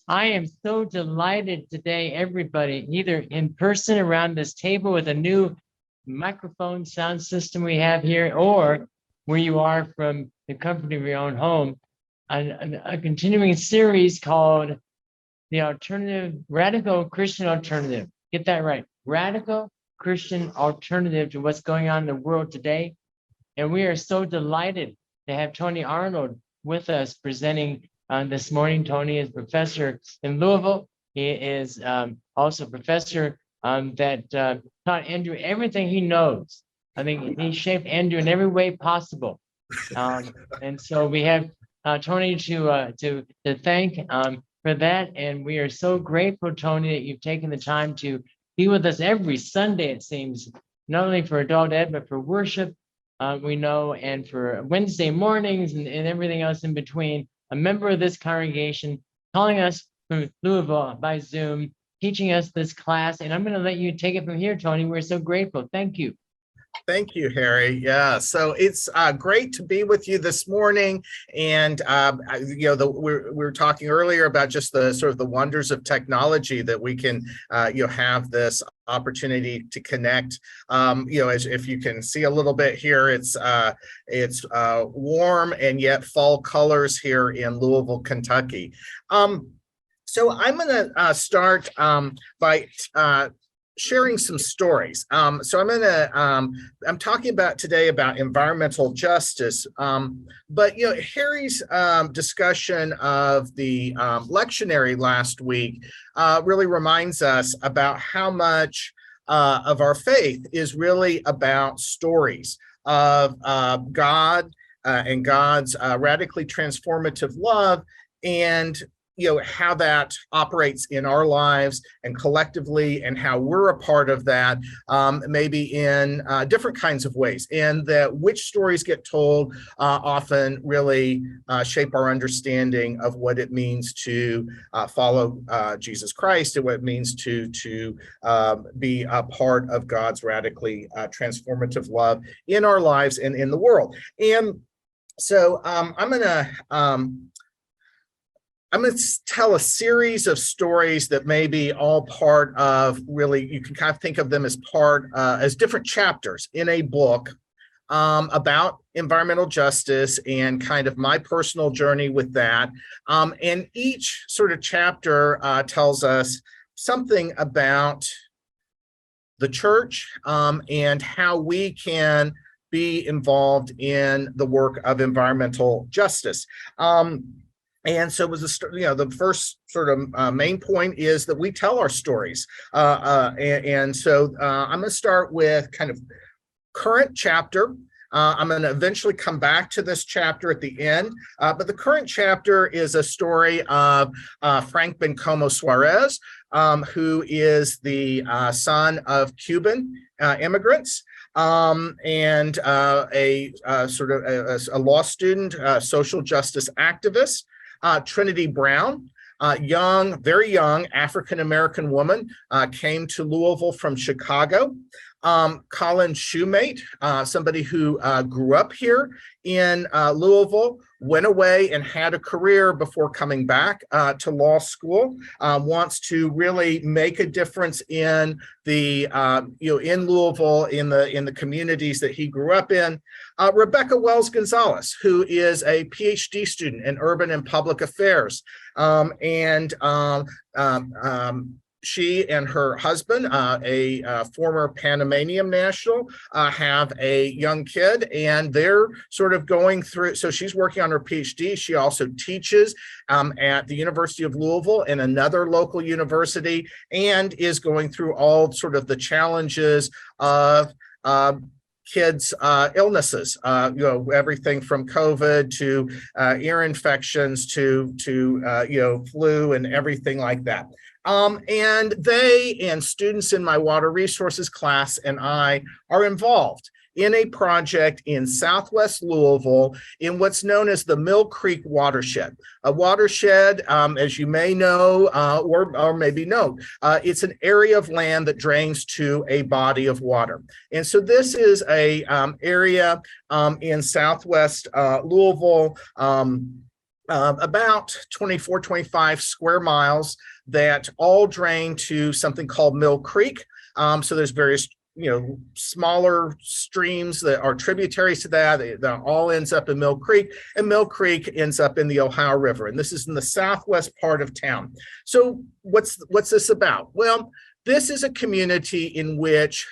I am so delighted today, everybody, either in person around this table with a new microphone sound system we have here, or where you are from the comfort of your own home, a continuing series called The Alternative, Radical Christian Alternative. Get that right. Radical Christian Alternative to what's going on in the world today. And we are so delighted to have Tony Arnold with us presenting this morning. Tony is professor in Louisville. He is also a professor that taught Andrew everything he knows. I think he shaped Andrew in every way possible. And so we have Tony to thank for that. And we are so grateful, Tony, that you've taken the time to be with us every Sunday, it seems, not only for adult ed, but for worship. We know, and for Wednesday mornings and everything else in between, a member of this congregation calling us from Louisville by Zoom, teaching us this class. And I'm going to let you take it from here, Tony. We're so grateful. Thank you. Thank you, Harry. Yeah, so it's great to be with you this morning. And we were talking earlier about just the sort of the wonders of technology that we can have this opportunity to connect. As if you can see a little bit here, it's warm and yet fall colors here in Louisville, Kentucky. So I'm going to start by sharing some stories. So I'm talking about today about environmental justice, but Harry's discussion of the lectionary last week really reminds us about how much of our faith is really about stories of God and God's radically transformative love, and how that operates in our lives and collectively, and how we're a part of that, maybe in different kinds of ways, and that which stories get told often really shape our understanding of what it means to follow Jesus Christ, and what it means to be a part of God's radically transformative love in our lives and in the world. And so I'm going to tell a series of stories that may be all part of, really, you can kind of think of them as as different chapters in a book about environmental justice and kind of my personal journey with that. And each sort of chapter tells us something about the church and how we can be involved in the work of environmental justice. And so it was the first sort of main point is that we tell our stories. And so I'm going to start with kind of current chapter. I'm going to eventually come back to this chapter at the end. But the current chapter is a story of Frank Bencomo Suarez, who is the son of Cuban immigrants. And a sort of a law student, social justice activist. Trinity Brown, very young African-American woman, came to Louisville from Chicago. Colin Shoemate, somebody who grew up here in Louisville, went away and had a career before coming back to law school, wants to really make a difference in the in Louisville, in the communities that he grew up in. Rebecca Wells Gonzalez, who is a PhD student in urban and public affairs, she and her husband, a former Panamanian national, have a young kid, and they're sort of going through. So she's working on her PhD. She also teaches at the University of Louisville and another local university, and is going through all sort of the challenges of kids' illnesses, everything from COVID to ear infections to flu and everything like that. And they and students in my water resources class and I are involved in a project in Southwest Louisville in what's known as the Mill Creek watershed. A watershed, as you may know, or maybe know, it's an area of land that drains to a body of water. And so this is a area in Southwest Louisville, about 24, 25 square miles that all drain to something called Mill Creek. So there's various, smaller streams that are tributaries to that all ends up in Mill Creek, and Mill Creek ends up in the Ohio River. And this is in the southwest part of town. So what's this about? Well, this is a community in which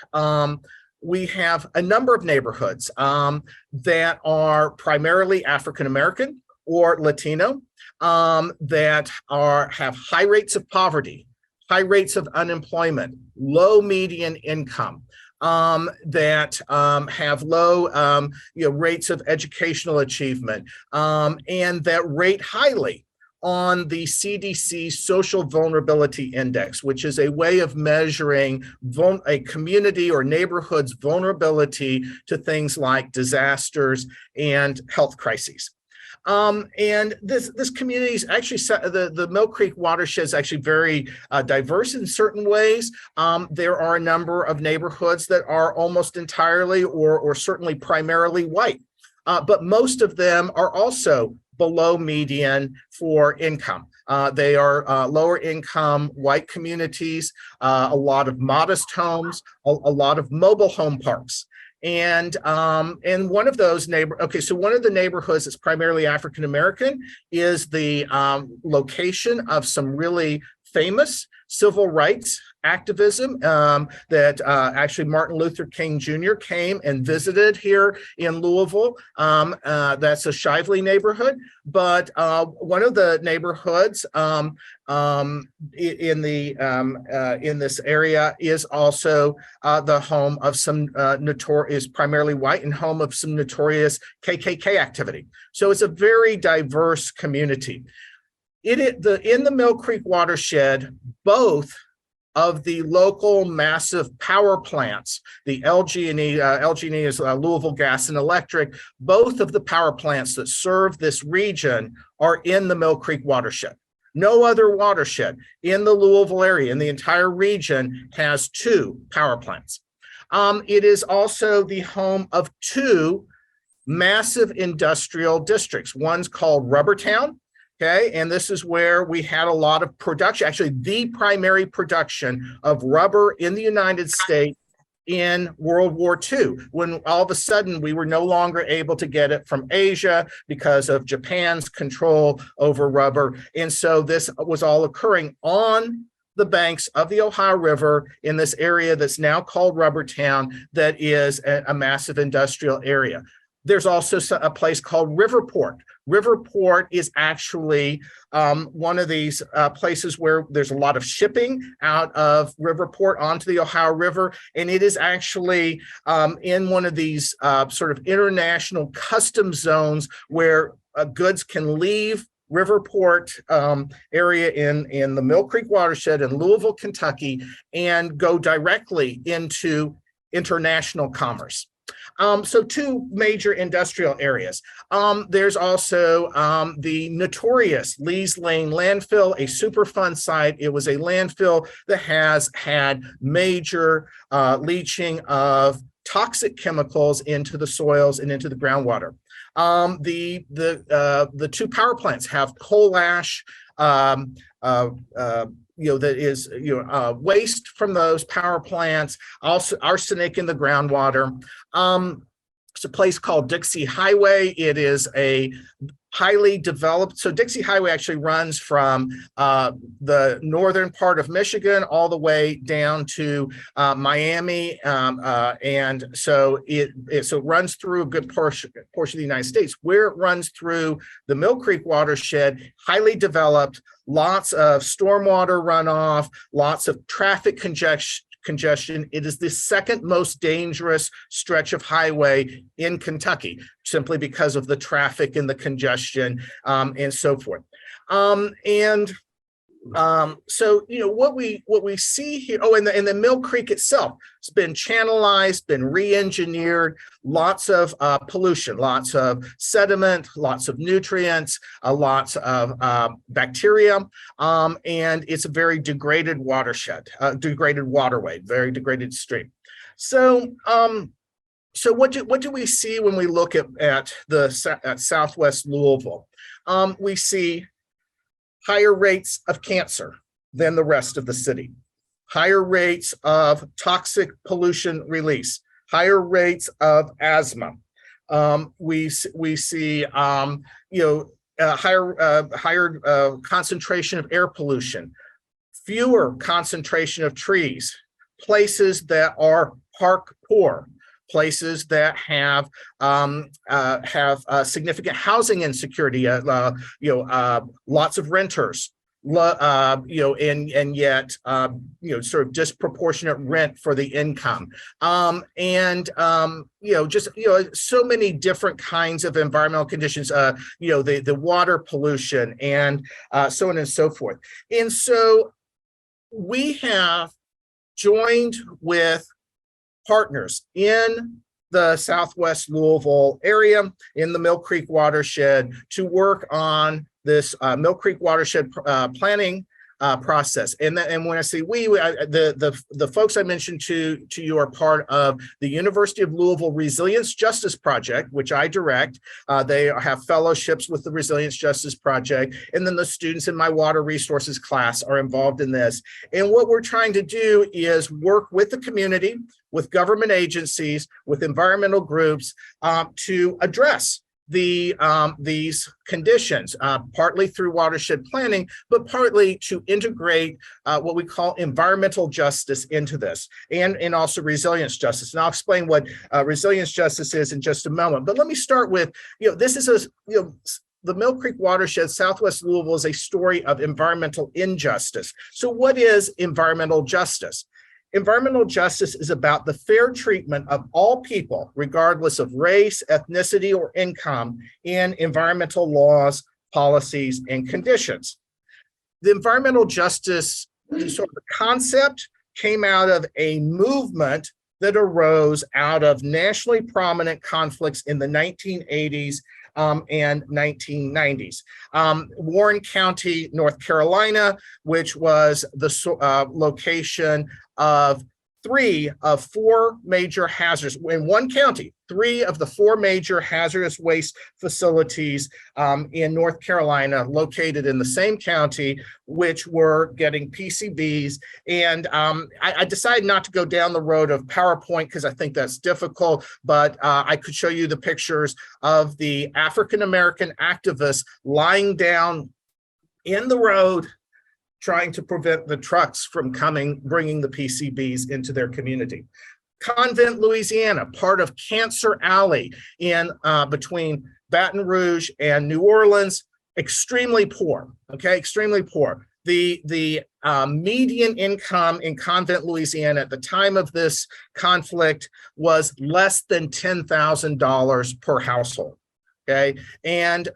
we have a number of neighborhoods that are primarily African American or Latino, that have high rates of poverty, high rates of unemployment, low median income, that have low rates of educational achievement, and that rate highly on the CDC Social Vulnerability Index, which is a way of measuring a community or neighborhood's vulnerability to things like disasters and health crises. And this community is actually, the Mill Creek watershed is actually very diverse in certain ways. There are a number of neighborhoods that are almost entirely or certainly primarily white, but most of them are also below median for income. They are lower income white communities, a lot of modest homes, a lot of mobile home parks. And one of those one of the neighborhoods that's primarily African American is the location of some really famous civil rights activism that actually Martin Luther King Jr. came and visited here in Louisville. That's a Shively neighborhood, but one of the neighborhoods in this area is also the home of some is primarily white and home of some notorious KKK activity. So it's a very diverse community. In the Mill Creek watershed, both of the local massive power plants, the LG&E, LG&E is Louisville Gas and Electric, both of the power plants that serve this region are in the Mill Creek watershed. No other watershed in the Louisville area, in the entire region, has 2 power plants. It is also the home of 2 massive industrial districts. One's called Rubbertown. Okay, and this is where we had a lot of production, actually the primary production of rubber in the United States in World War II, when all of a sudden we were no longer able to get it from Asia because of Japan's control over rubber. And so this was all occurring on the banks of the Ohio River in this area that's now called Rubbertown, that is a massive industrial area. There's also a place called Riverport. Riverport is actually one of these places where there's a lot of shipping out of Riverport onto the Ohio River. And it is actually in one of these sort of international customs zones where goods can leave Riverport area in the Mill Creek watershed in Louisville, Kentucky, and go directly into international commerce. So 2 major industrial areas. There's also the notorious Lee's Lane landfill, a Superfund site. It was a landfill that has had major leaching of toxic chemicals into the soils and into the groundwater. The 2 power plants have coal ash, that is, waste from those power plants, also arsenic in the groundwater. It's a place called Dixie Highway. It is a highly developed. So Dixie Highway actually runs from the northern part of Michigan all the way down to Miami, and so it runs through a good portion of the United States. Where it runs through the Mill Creek watershed, highly developed, lots of stormwater runoff, lots of traffic congestion. It is the second most dangerous stretch of highway in Kentucky, simply because of the traffic and the congestion and so forth. So what we see here. Oh, and the Mill Creek itself has been channelized, been re-engineered. Lots of pollution, lots of sediment, lots of nutrients, lots of bacteria, and it's a very degraded watershed, degraded waterway, very degraded stream. So So what do we see when we look at Southwest Louisville? We see higher rates of cancer than the rest of the city, higher rates of toxic pollution release, higher rates of asthma. We see higher concentration of air pollution, fewer concentration of trees, places that are park poor, places that have significant housing insecurity, lots of renters, and yet sort of disproportionate rent for the income, so many different kinds of environmental conditions, the water pollution, and so on and so forth. And so we have joined with partners in the Southwest Louisville area, in the Mill Creek watershed, to work on this Mill Creek watershed planning process. And when I say we, the folks I mentioned to you are part of the University of Louisville Resilience Justice Project, which I direct. They have fellowships with the Resilience Justice Project, and then the students in my water resources class are involved in this. And what we're trying to do is work with the community, with government agencies, with environmental groups, to address these conditions, partly through watershed planning, but partly to integrate what we call environmental justice into this, and also resilience justice. And I'll explain what resilience justice is in just a moment. But let me start with, this is the Mill Creek watershed, Southwest Louisville, is a story of environmental injustice. So what is environmental justice? Environmental justice is about the fair treatment of all people, regardless of race, ethnicity, or income, in environmental laws, policies, and conditions. The environmental justice sort of concept came out of a movement that arose out of nationally prominent conflicts in the 1980s and 1990s. Warren County, North Carolina, which was the location of 3 of 4 major hazardous, in one county, 3 of the 4 major hazardous waste facilities in North Carolina, located in the same county, which were getting PCBs. And I decided not to go down the road of PowerPoint because I think that's difficult, but I could show you the pictures of the African-American activists lying down in the road, trying to prevent the trucks from bringing the PCBs into their community. Convent, Louisiana, part of Cancer Alley in between Baton Rouge and New Orleans, extremely poor, okay, extremely poor. The median income in Convent, Louisiana at the time of this conflict was less than $10,000 per household, okay? And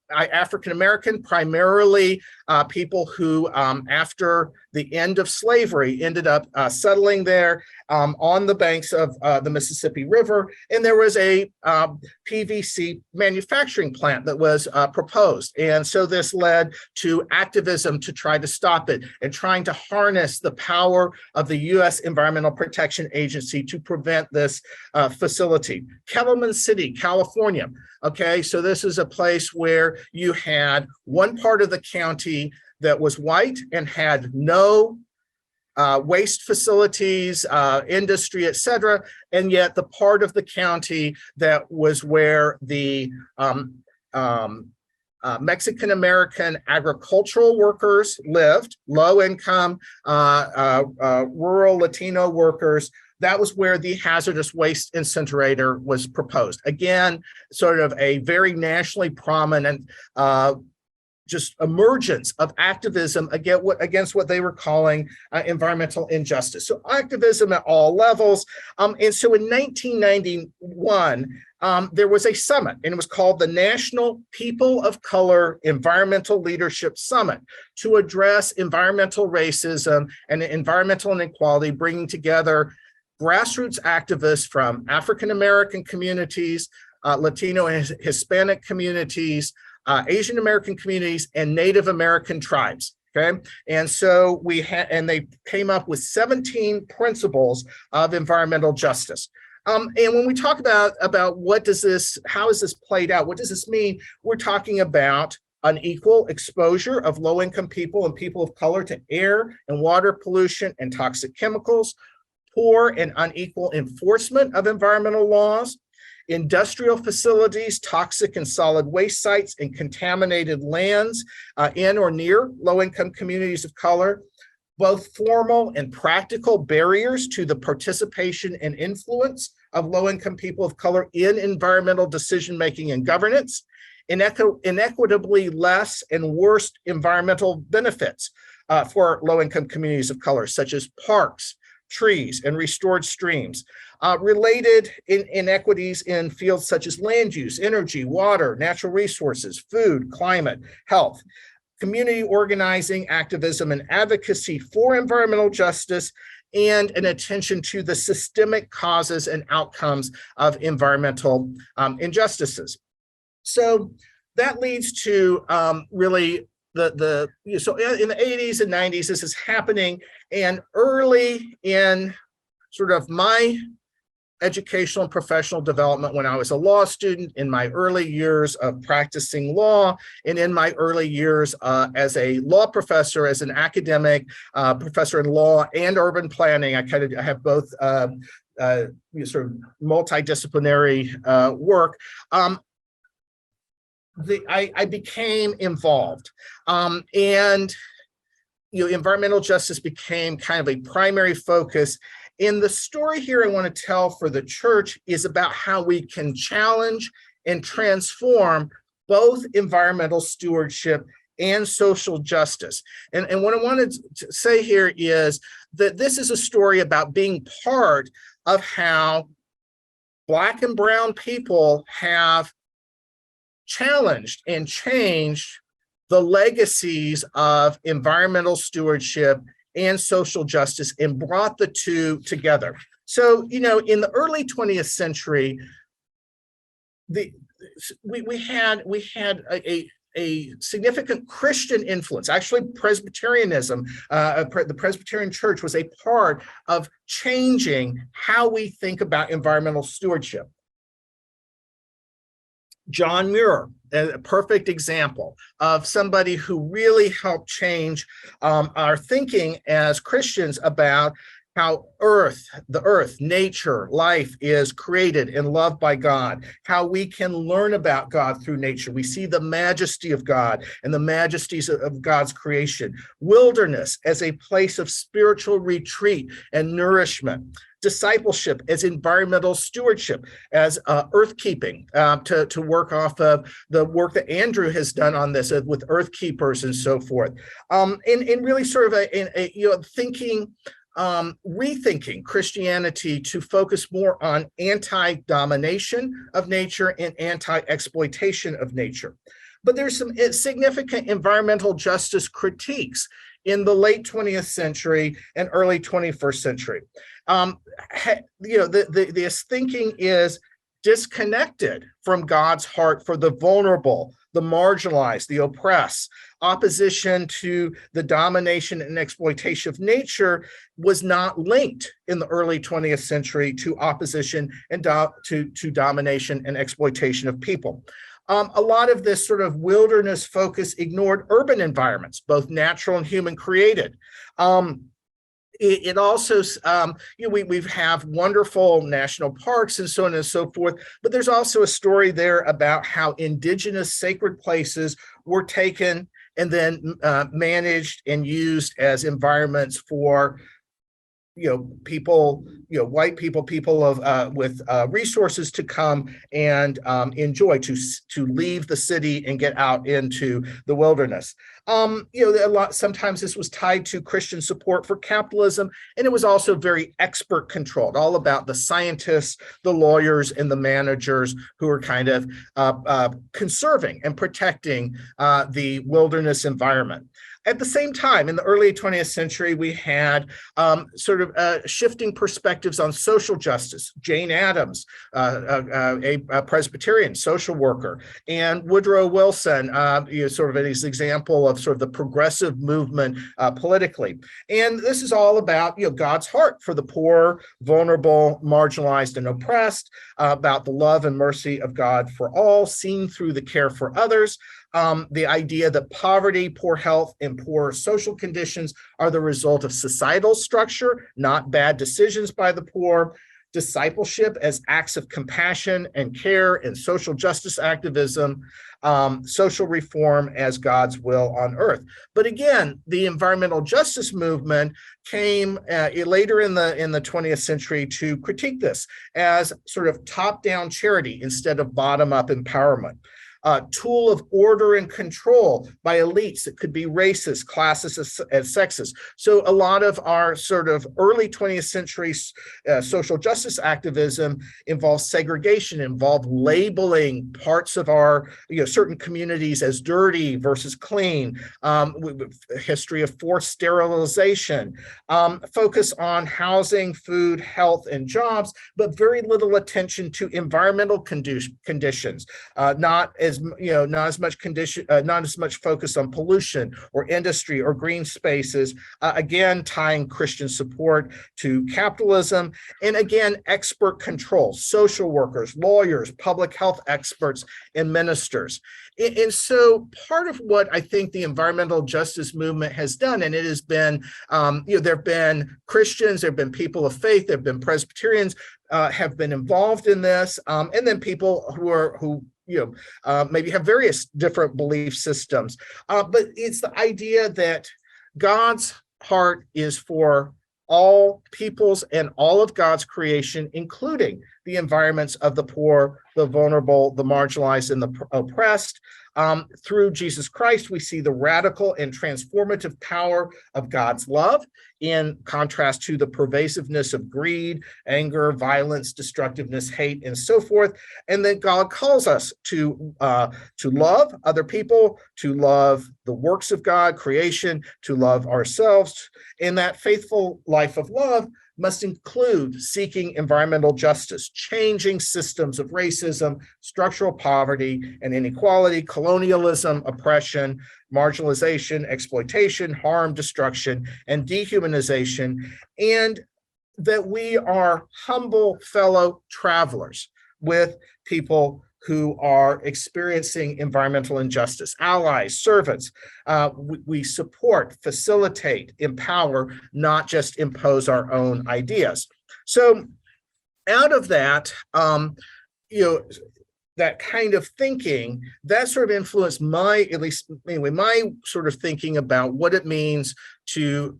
African-American, primarily people who, after the end of slavery, ended up settling there on the banks of the Mississippi River. And there was a PVC manufacturing plant that was proposed. And so this led to activism to try to stop it, and trying to harness the power of the U.S. Environmental Protection Agency to prevent this facility. Kellerman City, California. Okay, so this is a place where you had one part of the county that was white and had no waste facilities, industry, et cetera, and yet the part of the county that was where the Mexican-American agricultural workers lived, low-income, rural Latino workers. That was where the hazardous waste incinerator was proposed. Again, sort of a very nationally prominent just emergence of activism against what they were calling environmental injustice. So activism at all levels. And so in 1991, there was a summit, and it was called the National People of Color Environmental Leadership Summit, to address environmental racism and environmental inequality, bringing together grassroots activists from African-American communities, Latino and Hispanic communities, Asian American communities, and Native American tribes. Okay, and so they came up with 17 principles of environmental justice. And when we talk about what does this, how is this played out? What does this mean? We're talking about unequal exposure of low-income people and people of color to air and water pollution and toxic chemicals, poor and unequal enforcement of environmental laws, industrial facilities, toxic and solid waste sites, and contaminated lands in or near low-income communities of color, both formal and practical barriers to the participation and influence of low-income people of color in environmental decision-making and governance, inequitably less and worse environmental benefits for low-income communities of color, such as parks, trees, and restored streams, related inequities in fields such as land use, energy, water, natural resources, food, climate, health, community organizing, activism, and advocacy for environmental justice, and an attention to the systemic causes and outcomes of environmental injustices. So that leads to really so in the 80s and 90s, this is happening, and early in sort of my educational and professional development when I was a law student, in my early years of practicing law, and in my early years as a law professor, as an academic professor in law and urban planning. I have both sort of multidisciplinary work. I became involved, and environmental justice became kind of a primary focus. And the story here I want to tell for the church is about how we can challenge and transform both environmental stewardship and social justice. And what I wanted to say here is that this is a story about being part of how Black and brown people have challenged and changed the legacies of environmental stewardship and social justice and brought the two together. So, in the early 20th century, we had a significant Christian influence. Actually, Presbyterianism, the Presbyterian Church was a part of changing how we think about environmental stewardship. John Muir, a perfect example of somebody who really helped change our thinking as Christians about how the earth, nature, life is created and loved by God, how we can learn about God through nature. We see the majesty of God and the majesties of God's creation. Wilderness as a place of spiritual retreat and nourishment. Discipleship as environmental stewardship, as earth keeping, to work off of the work that Andrew has done on this with earth keepers and so forth. And really sort of thinking, rethinking Christianity to focus more on anti-domination of nature and anti-exploitation of nature. But there's some significant environmental justice critiques in the late 20th century and early 21st century. This thinking is disconnected from God's heart for the vulnerable, the marginalized, the oppressed. Opposition to the domination and exploitation of nature was not linked in the early 20th century to opposition and to domination and exploitation of people. A lot of this sort of wilderness focus ignored urban environments, both natural and human created. It also, we have wonderful national parks and so on and so forth, but there's also a story there about how indigenous sacred places were taken and then managed and used as environments for people, white people of with resources to come and enjoy, to leave the city and get out into the wilderness. Sometimes this was tied to Christian support for capitalism, and it was also very expert controlled, all about the scientists, the lawyers, and the managers who are kind of conserving and protecting the wilderness environment. At the same time, in the early 20th century, we had shifting perspectives on social justice. Jane Addams, a Presbyterian social worker, and Woodrow Wilson, sort of an example of sort of the progressive movement politically. And this is all about God's heart for the poor, vulnerable, marginalized, and oppressed, about the love and mercy of God for all, seen through the care for others. The idea that poverty, poor health, and poor social conditions are the result of societal structure, not bad decisions by the poor. Discipleship as acts of compassion and care and social justice activism, social reform as God's will on earth. But again, the environmental justice movement came later in the 20th century to critique this as sort of top-down charity instead of bottom-up empowerment. Tool of order and control by elites that could be racist, classist, and sexist. So a lot of our sort of early 20th century social justice activism involved segregation, involved labeling parts of our certain communities as dirty versus clean, history of forced sterilization, focus on housing, food, health, and jobs, but very little attention to environmental conditions, not as much focus on pollution or industry or green spaces, again tying Christian support to capitalism, and again expert control, social workers, lawyers, public health experts, and ministers. And so part of what I think the environmental justice movement has done, and it has been, there have been Christians, there have been people of faith, there have been Presbyterians have been involved in this, and then people who maybe have various different belief systems. But it's the idea that God's heart is for all peoples and all of God's creation, including the environments of the poor, the vulnerable, the marginalized, and the oppressed. Through Jesus Christ, we see the radical and transformative power of God's love in contrast to the pervasiveness of greed, anger, violence, destructiveness, hate, and so forth. And then God calls us to love other people, to love the works of God, creation, to love ourselves. And that faithful life of love must include seeking environmental justice, changing systems of racism, structural poverty and inequality, colonialism, oppression, marginalization, exploitation, harm, destruction, and dehumanization, and that we are humble fellow travelers with people who are experiencing environmental injustice, allies, servants. We support, facilitate, empower, not just impose our own ideas. So out of that, that kind of thinking, that sort of influenced my sort of thinking about what it means to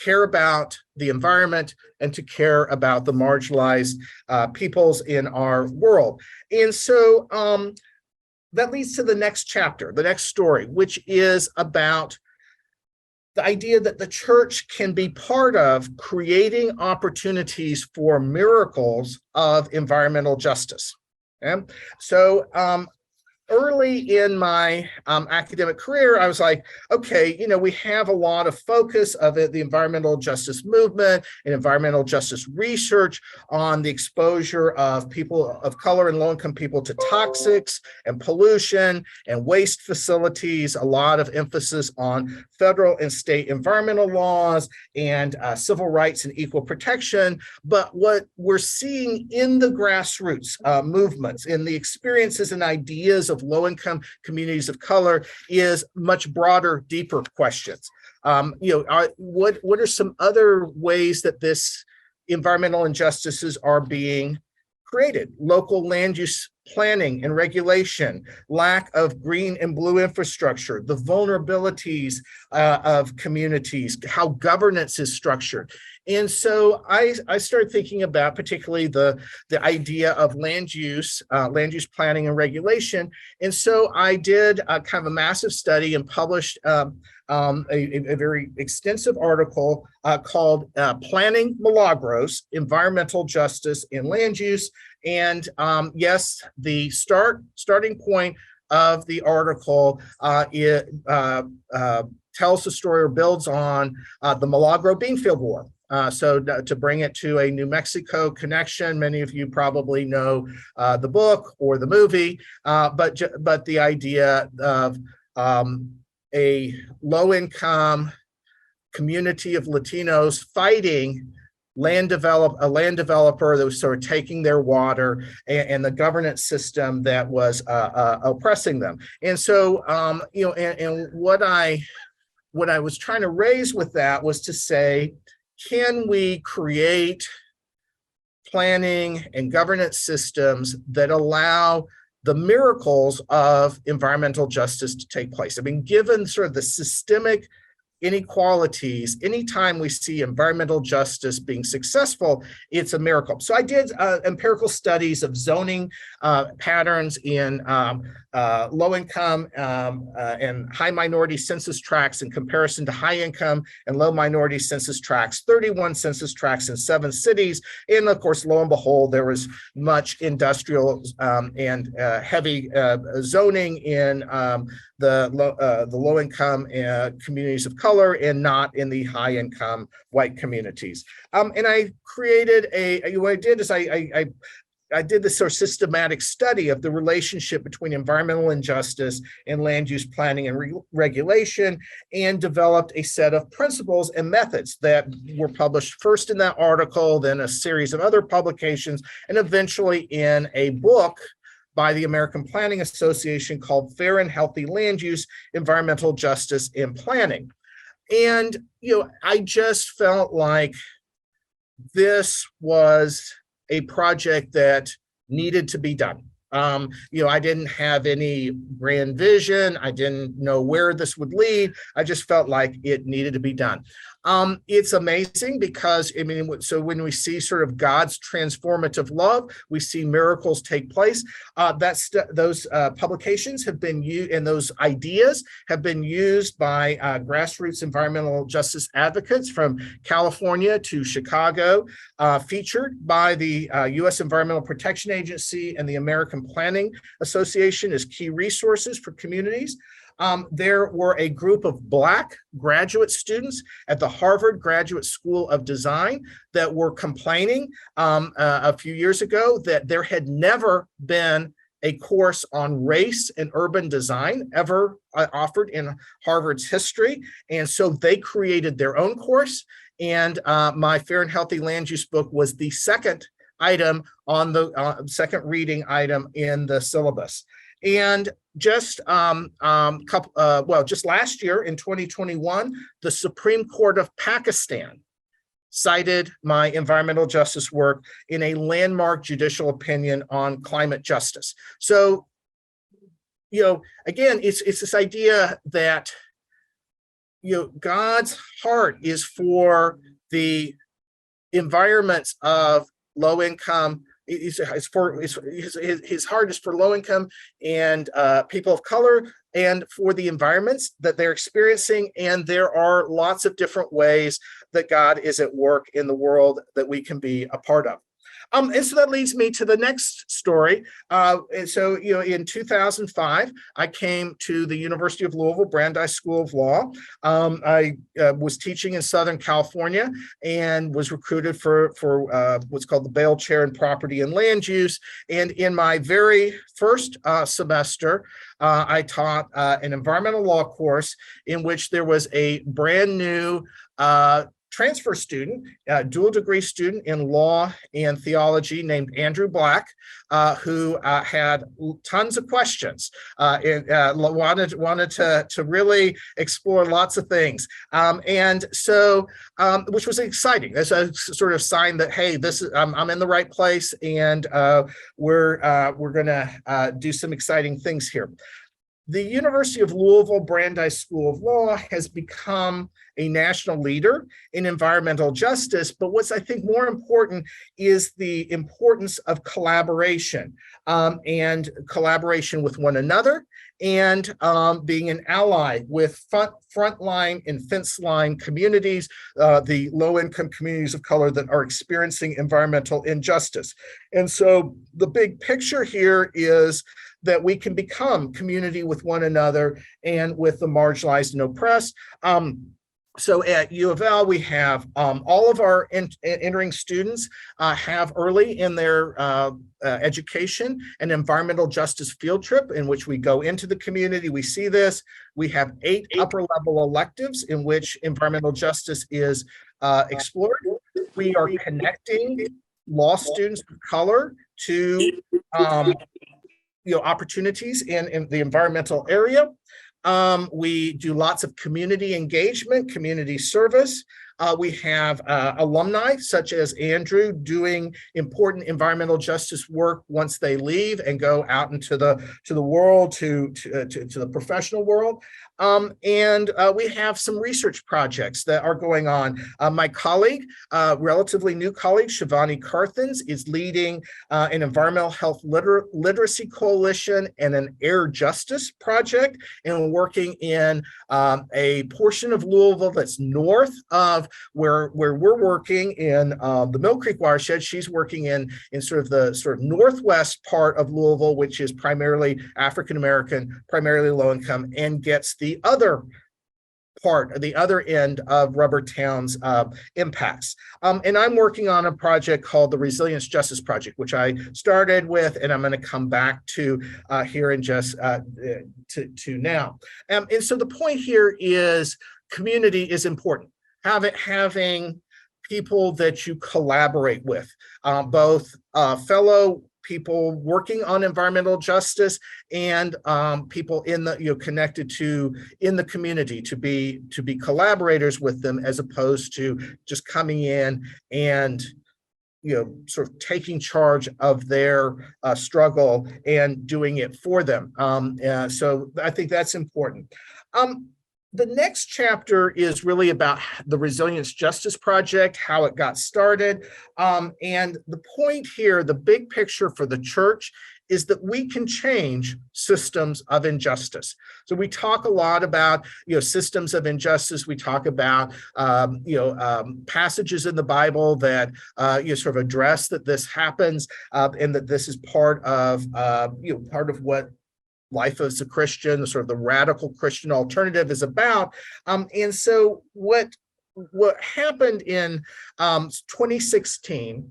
care about the environment and to care about the marginalized peoples in our world. And so that leads to the next chapter, the next story, which is about the idea that the church can be part of creating opportunities for miracles of environmental justice. Okay? So early in my academic career, I was like, okay, we have a lot of focus of it, the environmental justice movement and environmental justice research on the exposure of people of color and low-income people to toxics and pollution and waste facilities, a lot of emphasis on federal and state environmental laws and civil rights and equal protection. But what we're seeing in the grassroots movements, in the experiences and ideas of low-income communities of color is much broader, deeper questions. What are some other ways that this environmental injustices are being created? Local land use planning and regulation, lack of green and blue infrastructure, the vulnerabilities of communities, how governance is structured. And so I started thinking about particularly the idea of land use planning and regulation. And so I did kind of a massive study and published a very extensive article called Planning Milagros, Environmental Justice in Land Use. And yes, the starting point of the article tells the story or builds on the Milagro Beanfield War. So to bring it to a New Mexico connection, many of you probably know the book or the movie, but the idea of a low-income community of Latinos fighting a land developer that was sort of taking their water, and the governance system that was oppressing them. And so, and what I was trying to raise with that was to say, can we create planning and governance systems that allow the miracles of environmental justice to take place? I mean, given sort of the systemic inequalities, anytime we see environmental justice being successful, it's a miracle. So I did empirical studies of zoning patterns in low-income and high minority census tracts in comparison to high-income and low minority census tracts, 31 census tracts in 7 cities. And of course, lo and behold, there was much industrial and heavy zoning in the low-income communities of color, and not in the high-income white communities. And I created what I did is I did this sort of systematic study of the relationship between environmental injustice and land use planning and regulation, and developed a set of principles and methods that were published first in that article, then a series of other publications, and eventually in a book by the American Planning Association called Fair and Healthy Land Use, Environmental Justice and Planning. And, I just felt like this was a project that needed to be done. I didn't have any grand vision. I didn't know where this would lead. I just felt like it needed to be done. It's amazing because, so when we see sort of God's transformative love, we see miracles take place. Those publications have been used, and those ideas have been used by grassroots environmental justice advocates from California to Chicago, featured by the U.S. Environmental Protection Agency and the American Planning Association as key resources for communities. There were a group of Black graduate students at the Harvard Graduate School of Design that were complaining a few years ago that there had never been a course on race and urban design ever offered in Harvard's history. And so they created their own course. And my Fair and Healthy Land Use book was the second item on the second reading item in the syllabus. And just just last year in 2021, the Supreme Court of Pakistan cited my environmental justice work in a landmark judicial opinion on climate justice. So, again, it's this idea that God's heart is for the environments of low income. His heart is for low income and people of color, and for the environments that they're experiencing. And there are lots of different ways that God is at work in the world that we can be a part of. And so that leads me to the next story. And so, in 2005, I came to the University of Louisville Brandeis School of Law. I was teaching in Southern California and was recruited for what's called the Bail Chair in Property and Land Use. And in my very first semester, I taught an environmental law course in which there was a brand new transfer student, dual degree student in law and theology named Andrew Black, who had tons of questions and wanted to really explore lots of things. And so, which was exciting. That's a sort of sign that, hey, I'm in the right place, and we're going to do some exciting things here. The University of Louisville Brandeis School of Law has become a national leader in environmental justice, but what's, I think, more important is the importance of collaboration and collaboration with one another, and being an ally with frontline and fence line communities, the low-income communities of color that are experiencing environmental injustice. And so the big picture here is that we can become community with one another and with the marginalized and oppressed. So at U of L, we have all of our entering students have early in their education an environmental justice field trip in which we go into the community. We see this. We have 8 upper level electives in which environmental justice is explored. We are connecting law students of color to opportunities in the environmental area. We do lots of community engagement, community service. We have alumni such as Andrew doing important environmental justice work once they leave and go out into the world, to the professional world. And we have some research projects that are going on. My colleague, relatively new colleague, Shivani Carthens, is leading an environmental health literacy coalition and an air justice project, and working in a portion of Louisville that's north of where we're working in the Mill Creek watershed. She's working in sort of northwest part of Louisville, which is primarily African American, primarily low income, and gets the other part, the other end of Rubber Town's impacts. And I'm working on a project called the Resilience Justice Project, which I started with, and I'm going to come back to here in just to now. And so the point here is community is important. Having people that you collaborate with, both fellow people working on environmental justice and people in the connected to in the community to be collaborators with them, as opposed to just coming in and sort of taking charge of their struggle and doing it for them. So I think that's important. The next chapter is really about the Resilience Justice Project, how it got started. And the point here, the big picture for the church, is that we can change systems of injustice. So we talk a lot about, systems of injustice. We talk about, passages in the Bible that, sort of address that this happens, and that this is part of what life as a Christian, sort of the radical Christian alternative is about. And so what happened in 2016,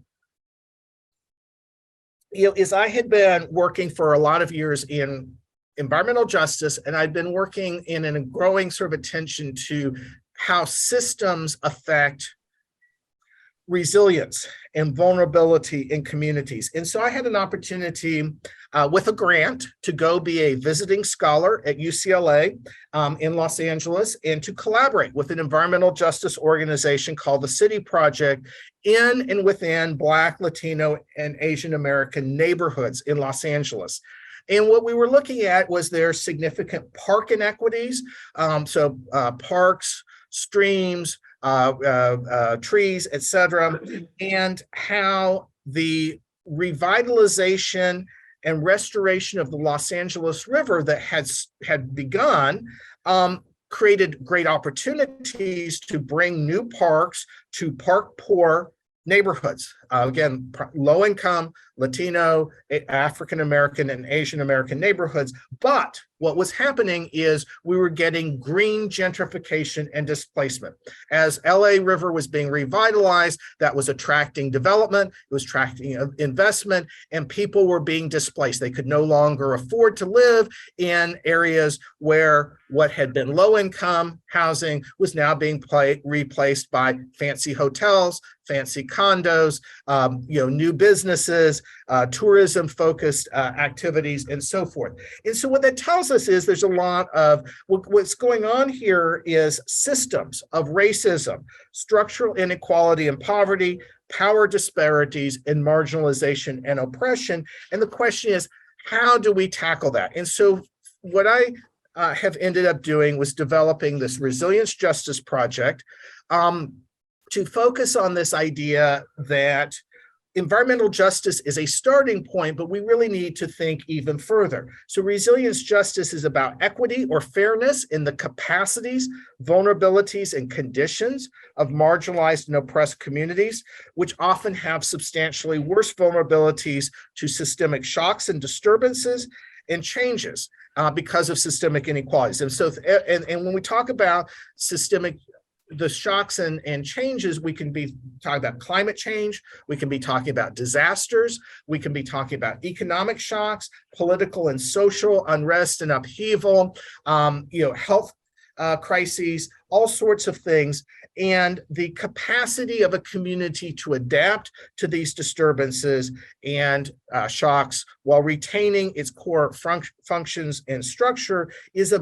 is I had been working for a lot of years in environmental justice, and I'd been working in a growing sort of attention to how systems affect resilience and vulnerability in communities. And so I had an opportunity with a grant to go be a visiting scholar at UCLA in Los Angeles, and to collaborate with an environmental justice organization called the City Project in and within Black, Latino, and Asian American neighborhoods in Los Angeles. And what we were looking at was their significant park inequities, so parks, streams, trees, etc., and how the revitalization and restoration of the Los Angeles River that had begun created great opportunities to bring new parks to park poor neighborhoods. Again, low income, Latino, African American, and Asian American neighborhoods. But what was happening is we were getting green gentrification and displacement. As LA River was being revitalized, that was attracting development, it was attracting investment, and people were being displaced. They could no longer afford to live in areas where what had been low income housing was now being replaced by fancy hotels, fancy condos, new businesses, tourism-focused activities, and so forth. And so what that tells us is there's a lot of what's going on here is systems of racism, structural inequality and poverty, power disparities, and marginalization and oppression. And the question is, how do we tackle that? And so what I have ended up doing was developing this Resilience Justice Project to focus on this idea that environmental justice is a starting point, but we really need to think even further. So resilience justice is about equity or fairness in the capacities, vulnerabilities, and conditions of marginalized and oppressed communities, which often have substantially worse vulnerabilities to systemic shocks and disturbances, and changes because of systemic inequalities. And so, and when we talk about the shocks and changes, we can be talking about climate change, we can be talking about disasters, we can be talking about economic shocks, political and social unrest and upheaval, health crises, all sorts of things. And the capacity of a community to adapt to these disturbances and shocks while retaining its core functions and structure is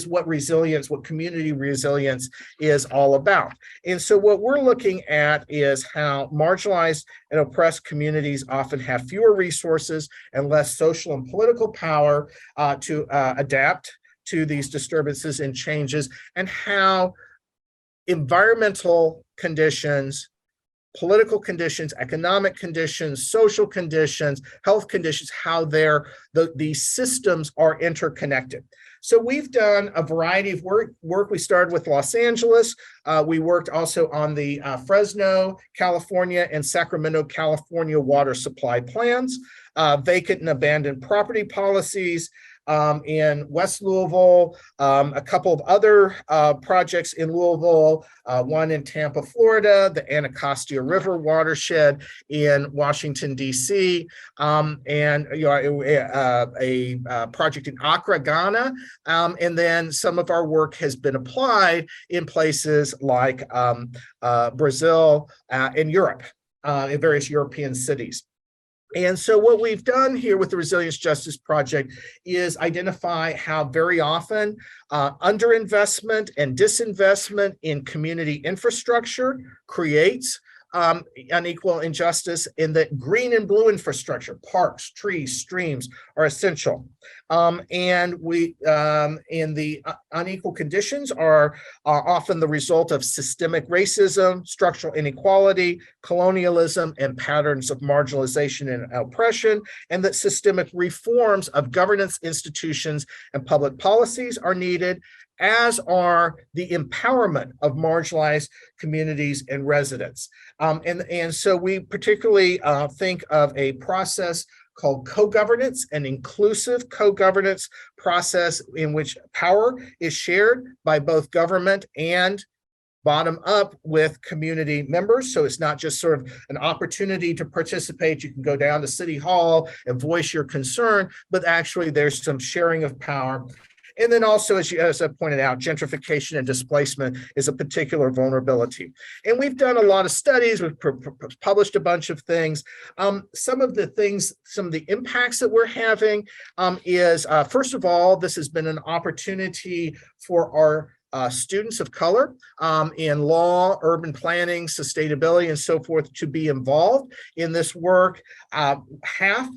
what community resilience is all about. And so what we're looking at is how marginalized and oppressed communities often have fewer resources and less social and political power to adapt to these disturbances and changes, and how environmental conditions, political conditions, economic conditions, social conditions, health conditions, how these systems are interconnected. So we've done a variety of work. We started with Los Angeles. We worked also on the Fresno, California, and Sacramento, California water supply plans, vacant and abandoned property policies, in West Louisville, a couple of other projects in Louisville, one in Tampa, Florida, the Anacostia River watershed in Washington, D.C., and a project in Accra, Ghana, and then some of our work has been applied in places like Brazil and Europe, in various European cities. And so what we've done here with the Resilience Justice Project is identify how very often underinvestment and disinvestment in community infrastructure creates unequal injustice, in that green and blue infrastructure, parks, trees, streams are essential. And the unequal conditions are often the result of systemic racism, structural inequality, colonialism, and patterns of marginalization and oppression, and that systemic reforms of governance, institutions, and public policies are needed, as are the empowerment of marginalized communities and residents. And so we particularly think of a process called co-governance, an inclusive co-governance process in which power is shared by both government and bottom up with community members. So it's not just sort of an opportunity to participate. You can go down to City Hall and voice your concern, but actually there's some sharing of power. And then also, as I pointed out, gentrification and displacement is a particular vulnerability. And we've done a lot of studies, we've published a bunch of things. Some of the impacts that we're having is, first of all, this has been an opportunity for our students of color in law, urban planning, sustainability, and so forth to be involved in this work. Half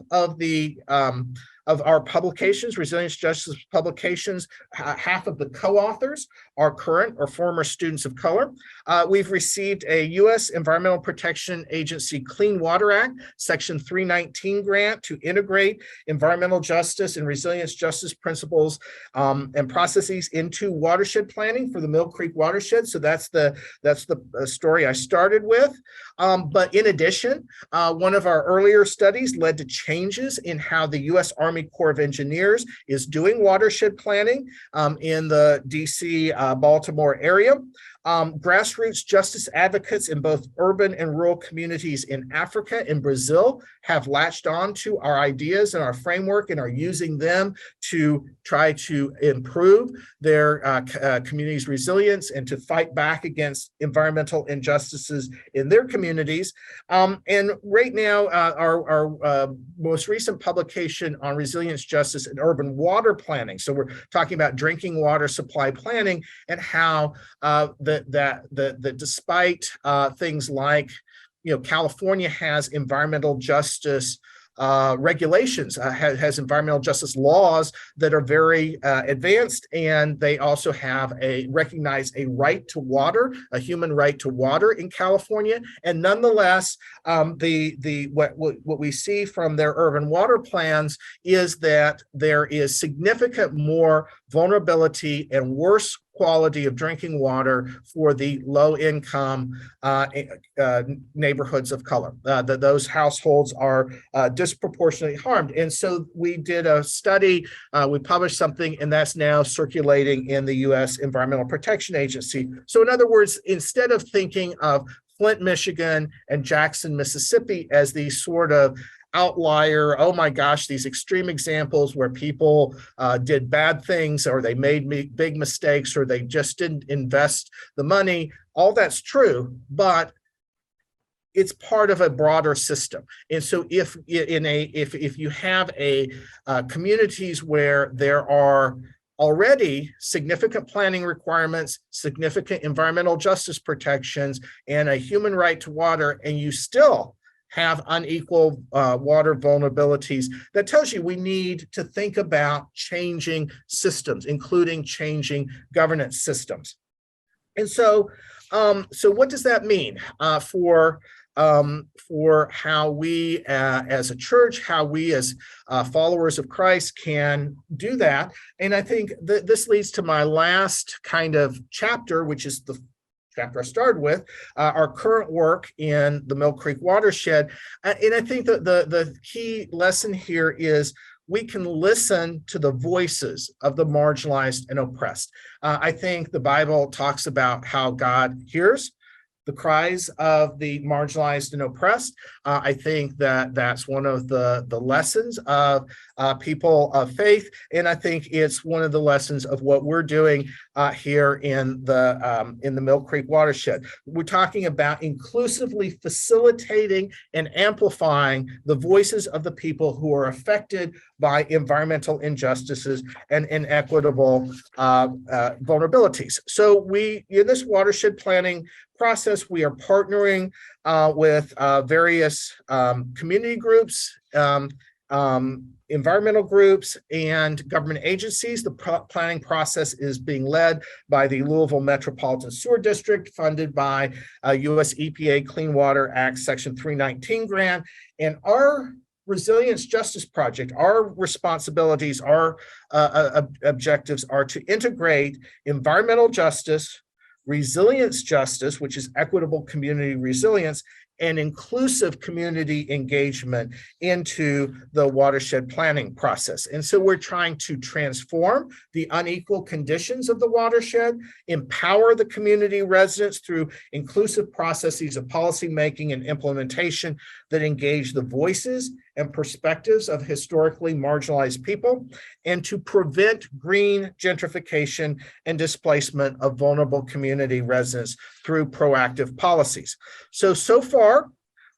of our publications, Resilience Justice publications, half of the co-authors are current or former students of color. We've received a U.S. Environmental Protection Agency Clean Water Act, Section 319 grant to integrate environmental justice and resilience justice principles and processes into watershed planning for the Mill Creek watershed. So that's the story I started with. But in addition, one of our earlier studies led to changes in how the U.S. Army Corps of Engineers is doing watershed planning in the DC, Baltimore area. Grassroots justice advocates in both urban and rural communities in Africa and Brazil have latched on to our ideas and our framework and are using them to try to improve their community's resilience and to fight back against environmental injustices in their communities. And right now, our most recent publication on resilience, justice, and urban water planning. So we're talking about drinking water supply planning and how that despite things like, California has environmental justice regulations, has environmental justice laws that are very advanced, and they also recognize a right to water, a human right to water in California. And nonetheless, what we see from their urban water plans is that there is significant more vulnerability and worse quality of drinking water for the low-income neighborhoods of color. Those households are disproportionately harmed. And so we did a study, we published something, and that's now circulating in the U.S. Environmental Protection Agency. So in other words, instead of thinking of Flint, Michigan, and Jackson, Mississippi as these sort of outlier, oh my gosh, these extreme examples where people did bad things, or they made big mistakes, or they just didn't invest the money, all that's true, but it's part of a broader system. And so if you have communities where there are already significant planning requirements, significant environmental justice protections, and a human right to water, and you still have unequal water vulnerabilities, that tells you we need to think about changing systems, including changing governance systems. And so, what does that mean for how we as a church, how we as followers of Christ can do that? And I think that this leads to my last kind of chapter, which is the chapter I started with, our current work in the Mill Creek watershed. And I think that the key lesson here is we can listen to the voices of the marginalized and oppressed. I think the Bible talks about how God hears the cries of the marginalized and oppressed. I think that that's one of the lessons of people of faith, and I think it's one of the lessons of what we're doing here in the Mill Creek watershed. We're talking about inclusively facilitating and amplifying the voices of the people who are affected by environmental injustices and inequitable vulnerabilities. So we, in this watershed planning process, we are partnering with various community groups, environmental groups, and government agencies. The planning process is being led by the Louisville Metropolitan Sewer District, funded by US EPA Clean Water Act Section 319 grant. And our Resilience Justice Project, our responsibilities, our objectives are to integrate environmental justice, resilience justice, which is equitable community resilience, and inclusive community engagement into the watershed planning process. And so we're trying to transform the unequal conditions of the watershed, empower the community residents through inclusive processes of policymaking and implementation that engage the voices and perspectives of historically marginalized people, and to prevent green gentrification and displacement of vulnerable community residents through proactive policies. So far,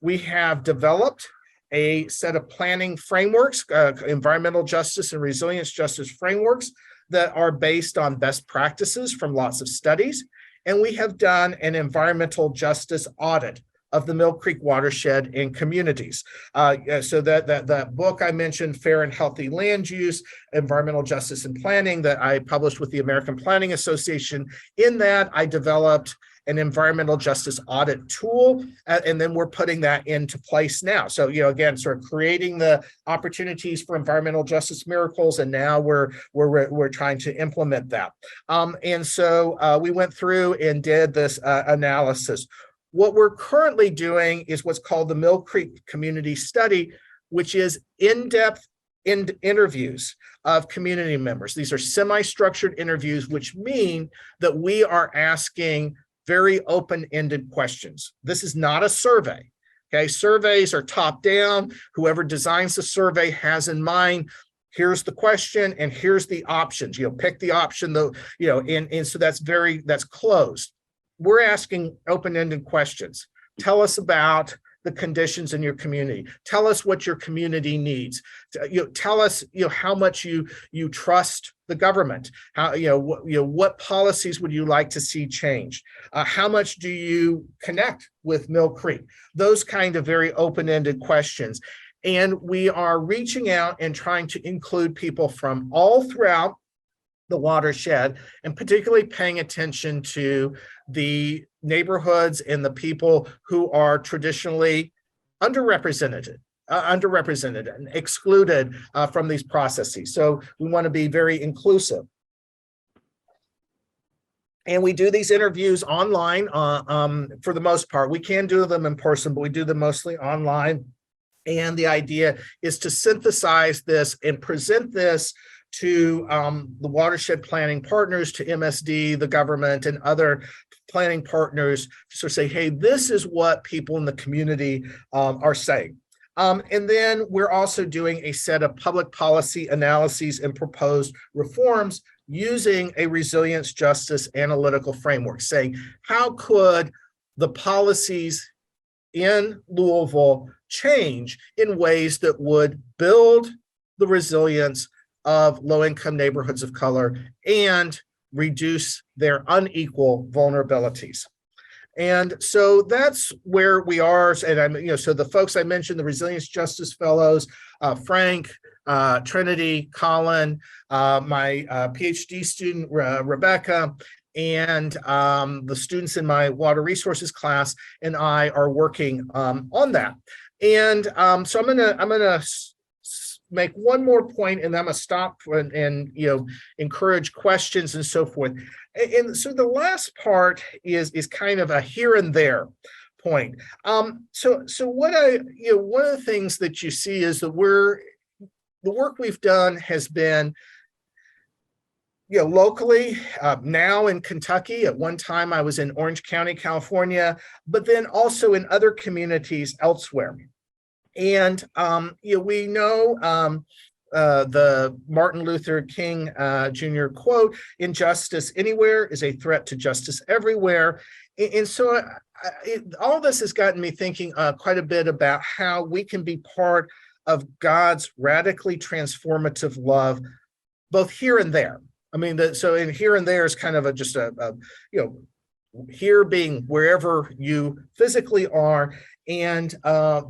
we have developed a set of planning frameworks, environmental justice and resilience justice frameworks that are based on best practices from lots of studies. And we have done an environmental justice audit of the Mill Creek watershed and communities. So that book I mentioned, Fair and Healthy Land Use, Environmental Justice and Planning, that I published with the American Planning Association, in that I developed an environmental justice audit tool, and then we're putting that into place now. So, again, sort of creating the opportunities for environmental justice miracles, and now we're trying to implement that. And so we went through and did this analysis. What we're currently doing is what's called the Mill Creek Community Study, which is in-depth interviews of community members. These are semi-structured interviews, which mean that we are asking very open-ended questions. This is not a survey. Okay, surveys are top-down. Whoever designs the survey has in mind, here's the question and here's the options. Pick the option, and so that's closed. We're asking open-ended questions. Tell us about the conditions in your community. Tell us what your community needs. Tell us, how much you trust the government. How, what policies would you like to see changed? How much do you connect with Mill Creek? Those kind of very open-ended questions. And we are reaching out and trying to include people from all throughout the watershed, and particularly paying attention to the neighborhoods and the people who are traditionally underrepresented and excluded from these processes. So we want to be very inclusive. And we do these interviews online for the most part. We can do them in person, but we do them mostly online. And the idea is to synthesize this and present this to the watershed planning partners, to MSD, the government, and other planning partners to sort of say, hey, this is what people in the community are saying. And then we're also doing a set of public policy analyses and proposed reforms using a resilience justice analytical framework, saying, how could the policies in Louisville change in ways that would build the resilience of low-income neighborhoods of color and reduce their unequal vulnerabilities. And so that's where we are. And so the folks I mentioned, the Resilience Justice Fellows, Frank, Trinity, Colin, my PhD student, Rebecca, and the students in my water resources class and I are working on that. And so I'm gonna make one more point, and I'm gonna stop and encourage questions and so forth. And so the last part is kind of a here and there point. So what one of the things that you see is that the work we've done has been locally, now in Kentucky. At one time I was in Orange County, California, but then also in other communities elsewhere. And we know the Martin Luther King Jr. quote, "Injustice anywhere is a threat to justice everywhere." And so all of this has gotten me thinking quite a bit about how we can be part of God's radically transformative love, both here and there. I mean, so in here and there is kind of just a here being wherever you physically are, and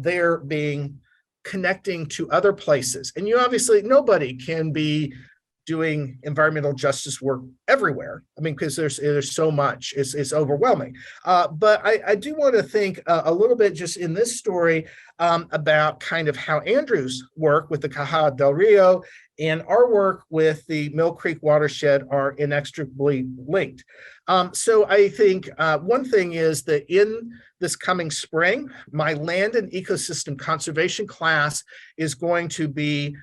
there being connecting to other places. And obviously, nobody can be doing environmental justice work everywhere. I mean, because there's so much, it's overwhelming. But I do want to think a little bit just in this story about kind of how Andrew's work with the Caja del Rio and our work with the Mill Creek watershed are inextricably linked. So I think one thing is that in this coming spring, my land and ecosystem conservation class is going to be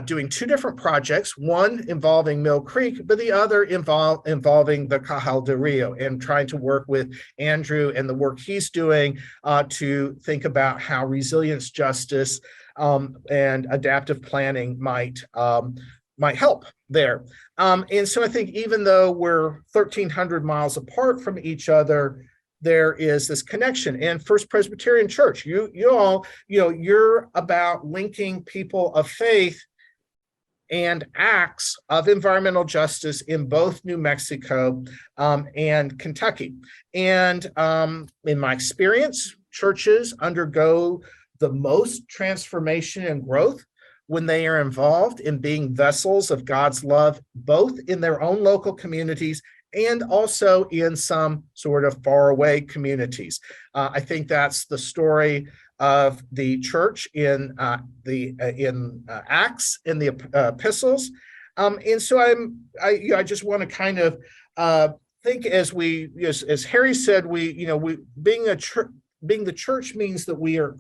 doing two different projects, one involving Mill Creek, but the other involving the Caja del Rio, and trying to work with Andrew and the work he's doing to think about how resilience justice and adaptive planning might help there. And so I think even though we're 1,300 miles apart from each other, there is this connection. And First Presbyterian Church, you all, you're about linking people of faith and acts of environmental justice in both New Mexico and Kentucky. And in my experience, churches undergo the most transformation and growth when they are involved in being vessels of God's love, both in their own local communities and also in some sort of faraway communities. I think that's the story of the church in Acts, in the epistles, and so I just want to kind of think as Harry said, being the church means that we are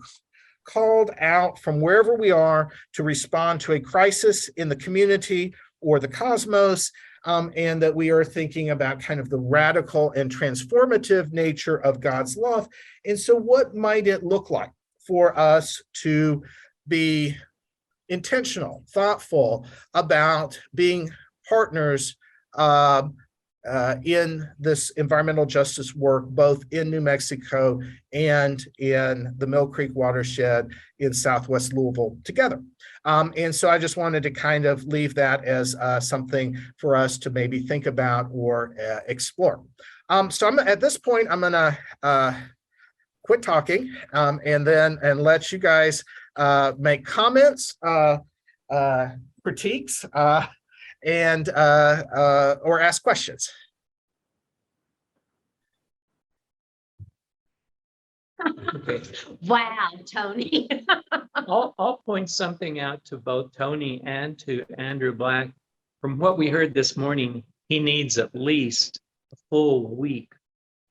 called out from wherever we are to respond to a crisis in the community or the cosmos, and that we are thinking about kind of the radical and transformative nature of God's love. And so what might it look like for us to be intentional, thoughtful about being partners in this environmental justice work, both in New Mexico and in the Mill Creek watershed in Southwest Louisville together. And so I just wanted to kind of leave that as something for us to maybe think about or explore. So at this point, I'm gonna quit talking and let you guys make comments, critiques, and or ask questions. Okay. Wow, Tony. I'll point something out to both Tony and to Andrew Black. From what we heard this morning, he needs at least a full week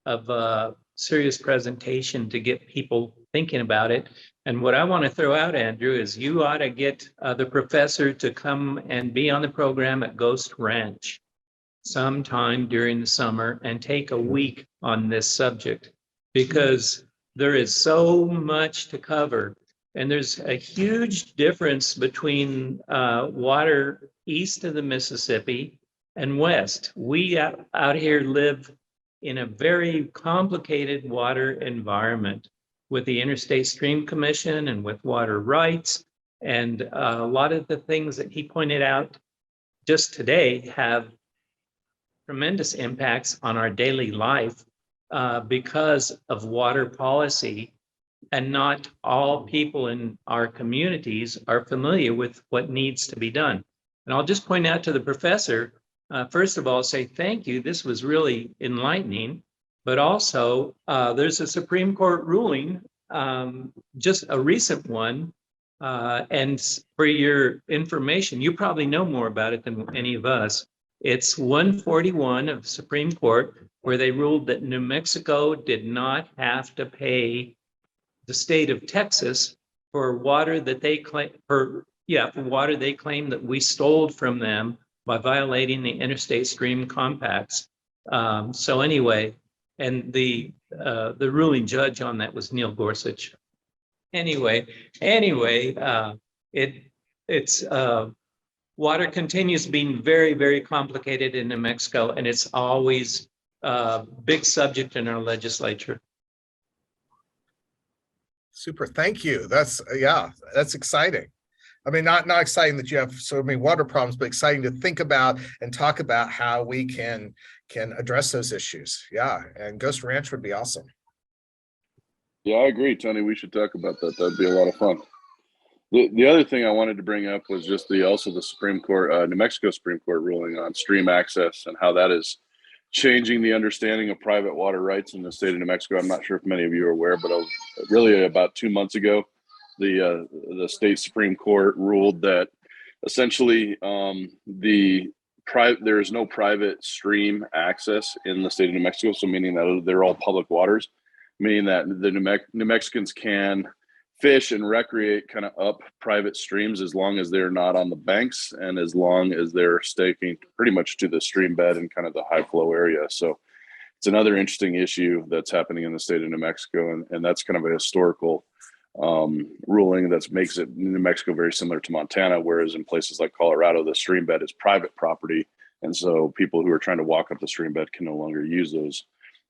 of serious presentation to get people thinking about it. And what I want to throw out, Andrew, is you ought to get the professor to come and be on the program at Ghost Ranch sometime during the summer and take a week on this subject, because there is so much to cover. And there's a huge difference between water east of the Mississippi and west. We out here live in a very complicated water environment with the Interstate Stream Commission and with water rights. And a lot of the things that he pointed out just today have tremendous impacts on our daily life because of water policy. And not all people in our communities are familiar with what needs to be done. And I'll just point out to the professor, first of all, say thank you. This was really enlightening. But also, there's a Supreme Court ruling, just a recent one. And for your information, you probably know more about it than any of us. It's 141 of the Supreme Court, where they ruled that New Mexico did not have to pay the state of Texas for water that they claim for water they claim that we stole from them by violating the interstate stream compacts. So anyway, and the ruling judge on that was Neil Gorsuch. Anyway, it's water continues being very, very complicated in New Mexico, and it's always a big subject in our legislature. Super, thank you. That's exciting. I mean, not exciting that you have so many water problems, but exciting to think about and talk about how we can address those issues. Yeah, and Ghost Ranch would be awesome. Yeah, I agree, Tony. We should talk about that. That'd be a lot of fun. The other thing I wanted to bring up was just the Supreme Court, New Mexico Supreme Court ruling on stream access and how that is changing the understanding of private water rights in the state of New Mexico. I'm not sure if many of you are aware, but really about 2 months ago, the state Supreme Court ruled that essentially there is no private stream access in the state of New Mexico. So meaning that they're all public waters, meaning that the New Mexicans can fish and recreate kind of up private streams as long as they're not on the banks and as long as they're staking pretty much to the stream bed and kind of the high flow area. So it's another interesting issue that's happening in the state of New Mexico, and that's kind of a historical ruling that makes it New Mexico very similar to Montana, whereas in places like Colorado, the stream bed is private property, and so people who are trying to walk up the stream bed can no longer use those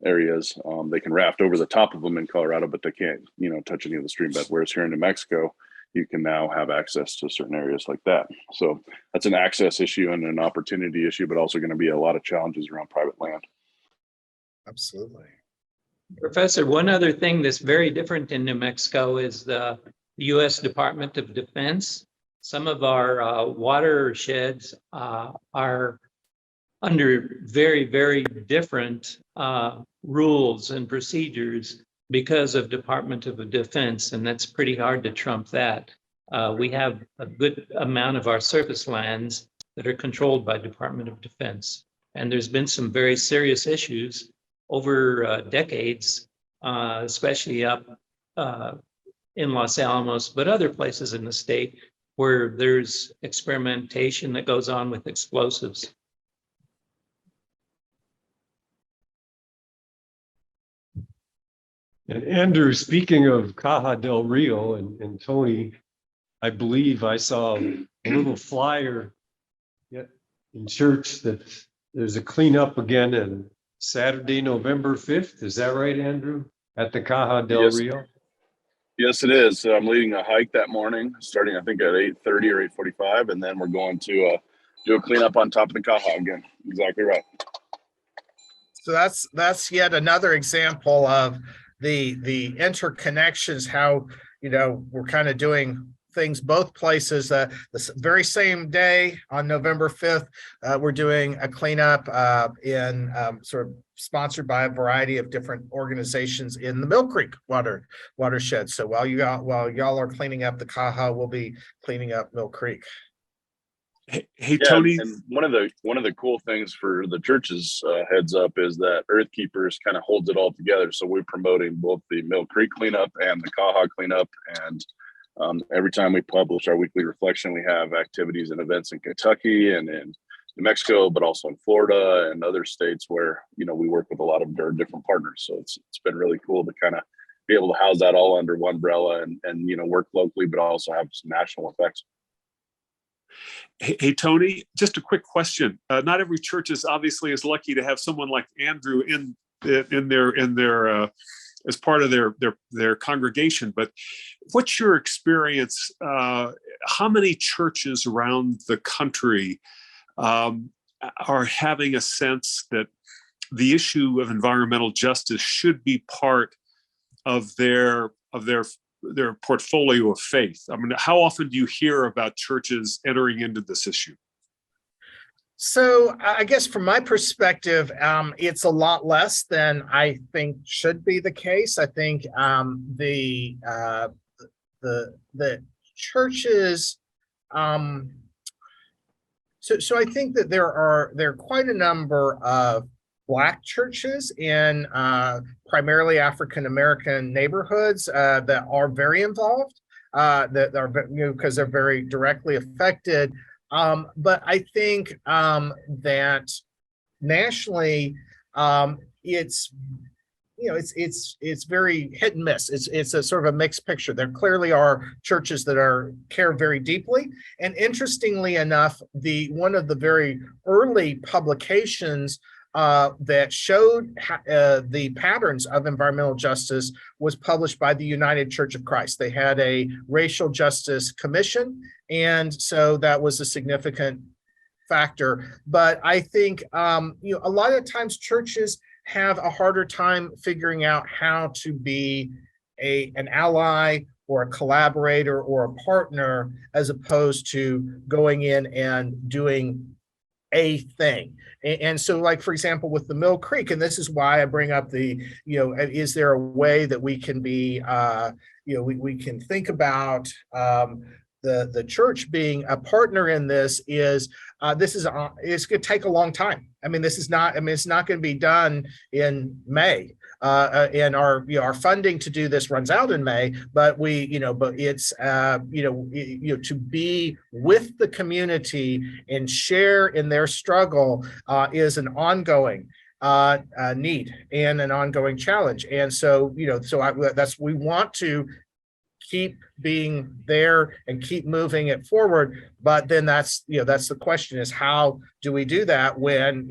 areas. They can raft over the top of them in Colorado, but they can't, touch any of the stream bed. Whereas here in New Mexico, you can now have access to certain areas like that. So that's an access issue and an opportunity issue, but also going to be a lot of challenges around private land. Absolutely. Professor, one other thing that's very different in New Mexico is the U.S. Department of Defense. Some of our watersheds are under very, very different rules and procedures because of Department of Defense, and that's pretty hard to trump that. We have a good amount of our surface lands that are controlled by Department of Defense, and there's been some very serious issues over decades, especially up in Los Alamos, but other places in the state where there's experimentation that goes on with explosives. And Andrew, speaking of Caja del Rio and Tony, I believe I saw a little flyer in church that there's a cleanup again on Saturday, November 5th. Is that right, Andrew? At the Caja del Rio? Yes, it is. I'm leading a hike that morning, starting I think at 8:30 or 8:45, and then we're going to do a cleanup on top of the Caja again. Exactly right. So that's yet another example of the interconnections, how we're kind of doing things both places. The very same day on November 5th, we're doing a cleanup in sort of sponsored by a variety of different organizations in the Mill Creek watershed. So while y'all are cleaning up the Caja, we'll be cleaning up Mill Creek. Hey, Yeah, Tony. and one of the cool things for the church's heads up is that Earth Keepers kind of holds it all together. So we're promoting both the Mill Creek cleanup and the Caja cleanup. And every time we publish our weekly reflection, we have activities and events in Kentucky and in New Mexico, but also in Florida and other states where, you know, we work with a lot of our different partners. So it's been really cool to kind of be able to house that all under one umbrella and you know, work locally, but also have some national effects. Hey, Tony, just a quick question. Not every church is obviously as lucky to have someone like Andrew in their as part of their congregation. But what's your experience? How many churches around the country are having a sense that the issue of environmental justice should be part of their portfolio of faith? I mean, how often do you hear about churches entering into this issue? So I guess from my perspective, it's a lot less than I think should be the case. I think the churches. So I think that there are quite a number of Black churches in primarily African American neighborhoods that are very involved, that are, you know, because they're very directly affected. But I think that nationally, it's, you know, it's very hit and miss. It's a sort of a mixed picture. There clearly are churches that care very deeply, and interestingly enough, one of the very early publications that showed the patterns of environmental justice was published by the United Church of Christ. They had a racial justice commission, and so that was a significant factor. But I think you know, a lot of times churches have a harder time figuring out how to be an ally or a collaborator or a partner, as opposed to going in and doing a thing. And so, like, for example, with the Mill Creek, and this is why I bring up you know, is there a way that we can be, you know, we can think about the church being a partner in this is it's going to take a long time. I mean, it's not going to be done in May. And our funding to do this runs out in May, but it's to be with the community and share in their struggle is an ongoing need and an ongoing challenge. And so, we want to keep being there and keep moving it forward. But then that's the question, is how do we do that when,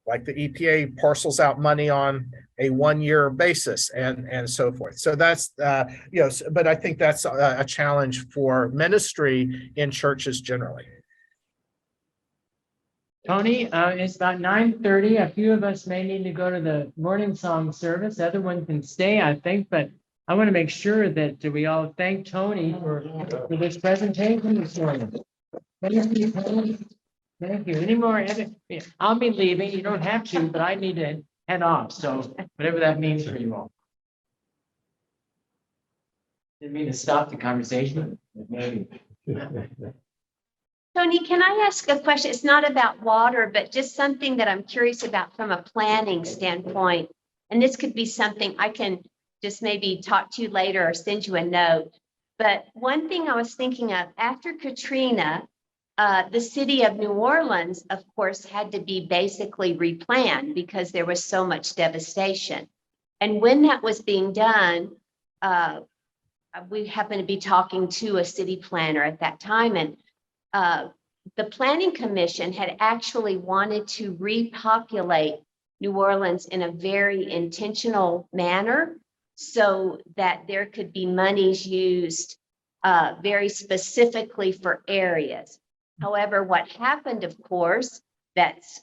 like the EPA parcels out money on a 1-year basis and so forth. So that's, but I think that's a challenge for ministry in churches generally. Tony, it's about 9:30. A few of us may need to go to the morning song service. Other one can stay, I think, but I want to make sure that we all thank Tony for this presentation this morning. Thank you, Tony. Thank you. Any more? I'll be leaving. You don't have to, but I need to head off. So whatever that means for you all. Didn't mean to stop the conversation. Maybe. Tony, can I ask a question? It's not about water, but just something that I'm curious about from a planning standpoint. And this could be something I can just maybe talk to you later or send you a note. But one thing I was thinking of, after Katrina, the city of New Orleans, of course, had to be basically replanned because there was so much devastation. And when that was being done, we happened to be talking to a city planner at that time, and the Planning Commission had actually wanted to repopulate New Orleans in a very intentional manner so that there could be monies used very specifically for areas. However, what happened, of course, that's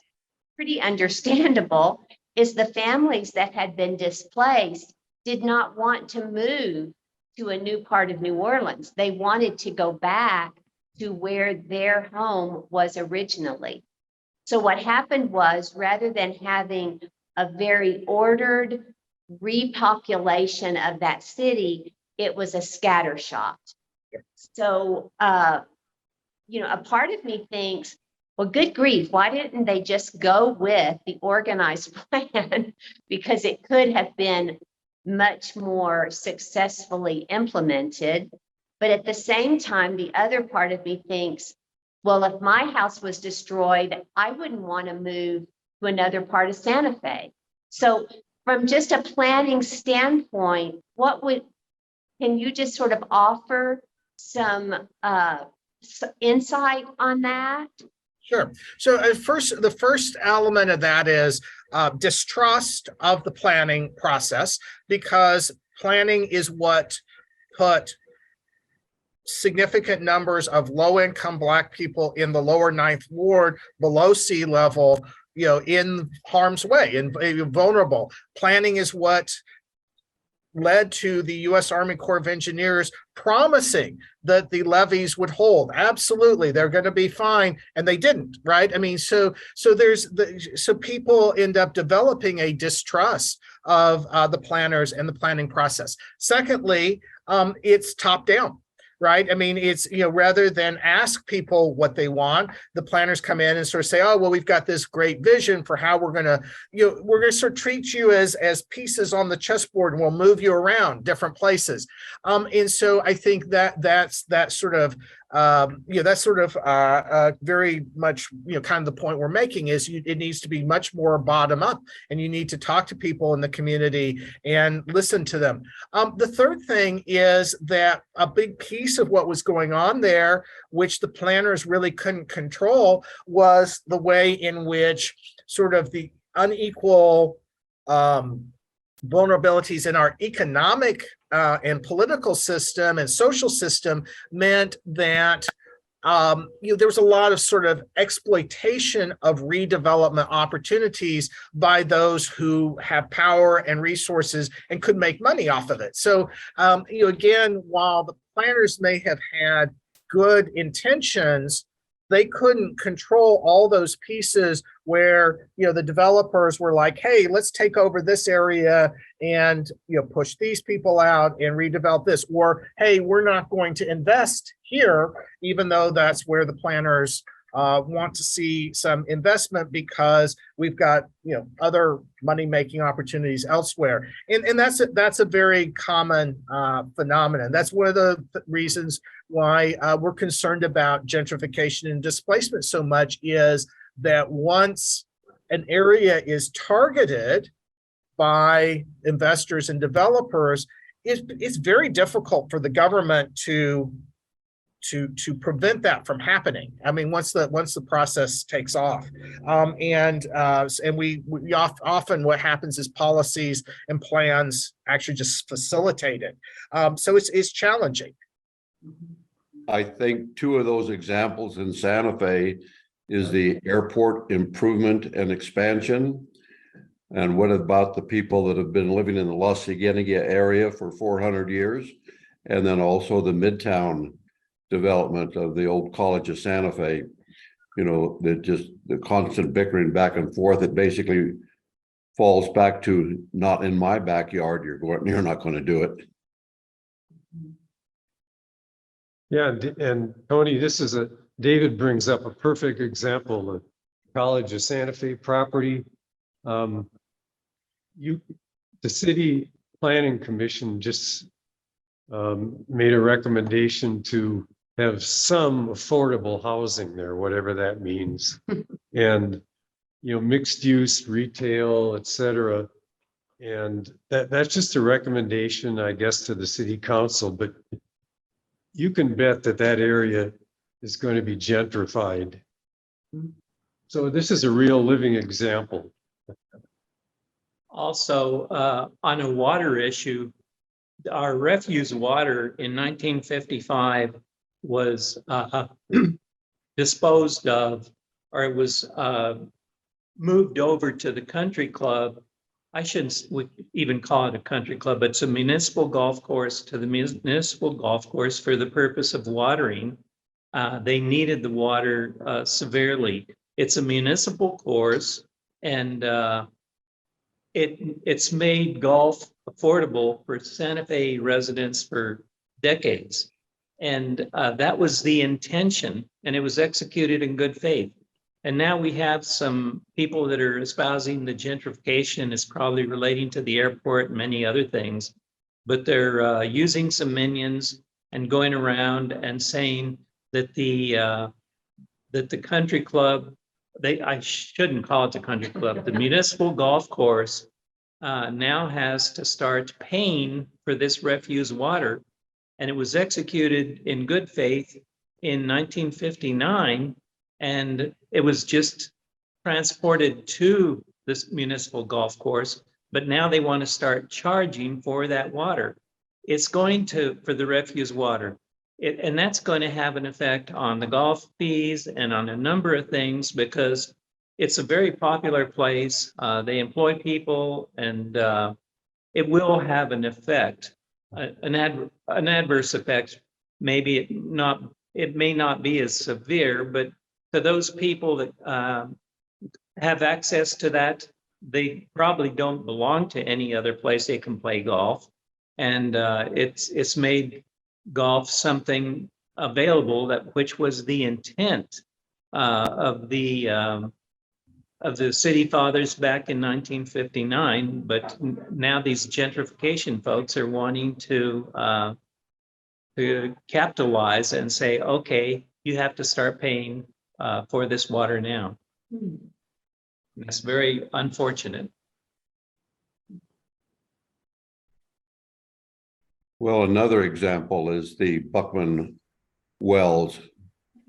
pretty understandable, is the families that had been displaced did not want to move to a new part of New Orleans. They wanted to go back to where their home was originally. So what happened was, rather than having a very ordered repopulation of that city, it was a scattershot. So a part of me thinks, well, good grief, why didn't they just go with the organized plan? Because it could have been much more successfully implemented. But at the same time, the other part of me thinks, well, if my house was destroyed, I wouldn't want to move to another part of Santa Fe. So from just a planning standpoint, can you just sort of offer some insight on that? Sure. So the first element of that is distrust of the planning process, because planning is what put significant numbers of low-income Black people in the lower Ninth Ward below sea level, in harm's way and vulnerable. Planning is what led to the U.S. Army Corps of Engineers promising that the levees would hold. Absolutely, they're going to be fine, and they didn't. Right? I mean, so people end up developing a distrust of the planners and the planning process. Secondly, it's top down. Right? I mean, it's, rather than ask people what they want, the planners come in and sort of say, oh, well, we've got this great vision for how we're going to, we're going to sort of treat you as pieces on the chessboard, and we'll move you around different places. And so I think that's sort of, very much, kind of the point we're making is it needs to be much more bottom up, and you need to talk to people in the community and listen to them. The third thing is that a big piece of what was going on there, which the planners really couldn't control, was the way in which sort of the unequal vulnerabilities in our economic and political system and social system meant that there was a lot of sort of exploitation of redevelopment opportunities by those who have power and resources and could make money off of it. So, again, while the planners may have had good intentions, they couldn't control all those pieces where, the developers were like, hey, let's take over this area and, push these people out and redevelop this. Or, hey, we're not going to invest here, even though that's where the planners want to see some investment, because we've got, other money-making opportunities elsewhere. And that's a very common phenomenon. That's one of the reasons why we're concerned about gentrification and displacement so much, is that once an area is targeted by investors and developers, it's very difficult for the government to prevent that from happening. I mean, once the process takes off, and we often what happens is policies and plans actually just facilitate it. So it's challenging. I think two of those examples in Santa Fe is the airport improvement and expansion. And what about the people that have been living in the La Cienega area for 400 years? And then also the Midtown development of the old College of Santa Fe, the constant bickering back and forth. It basically falls back to, not in my backyard, you're not going to do it. Yeah, and Tony, David brings up a perfect example of College of Santa Fe property. The City Planning Commission just made a recommendation to have some affordable housing there, whatever that means. And, mixed use, retail, et cetera. And that's just a recommendation, I guess, to the city council, but you can bet that area is going to be gentrified. So this is a real living example. Also, on a water issue, our refuse water in 1955 was disposed of, or it was moved over to the country club. I shouldn't even call it a country club, but it's a municipal golf course, to the municipal golf course for the purpose of watering. They needed the water severely. It's a municipal course, and it's made golf affordable for Santa Fe residents for decades. And that was the intention, and it was executed in good faith. And now we have some people that are espousing the gentrification is probably relating to the airport and many other things, but they're using some minions and going around and saying that the country club, I shouldn't call it the country club, the municipal golf course now has to start paying for this refuse water. And it was executed in good faith in 1959. And it was just transported to this municipal golf course, but now they want to start charging for that water. It's going to, for the refuse water. And that's going to have an effect on the golf fees and on a number of things because it's a very popular place. They employ people and it will have an effect, an adverse effect. Maybe it may not be as severe, but to those people that have access to that, they probably don't belong to any other place they can play golf. And it's made golf something available which was the intent of the city fathers back in 1959. But now these gentrification folks are wanting to capitalize and say, okay, you have to start paying for this water now. That's very unfortunate. Well, another example is the Buckman Wells,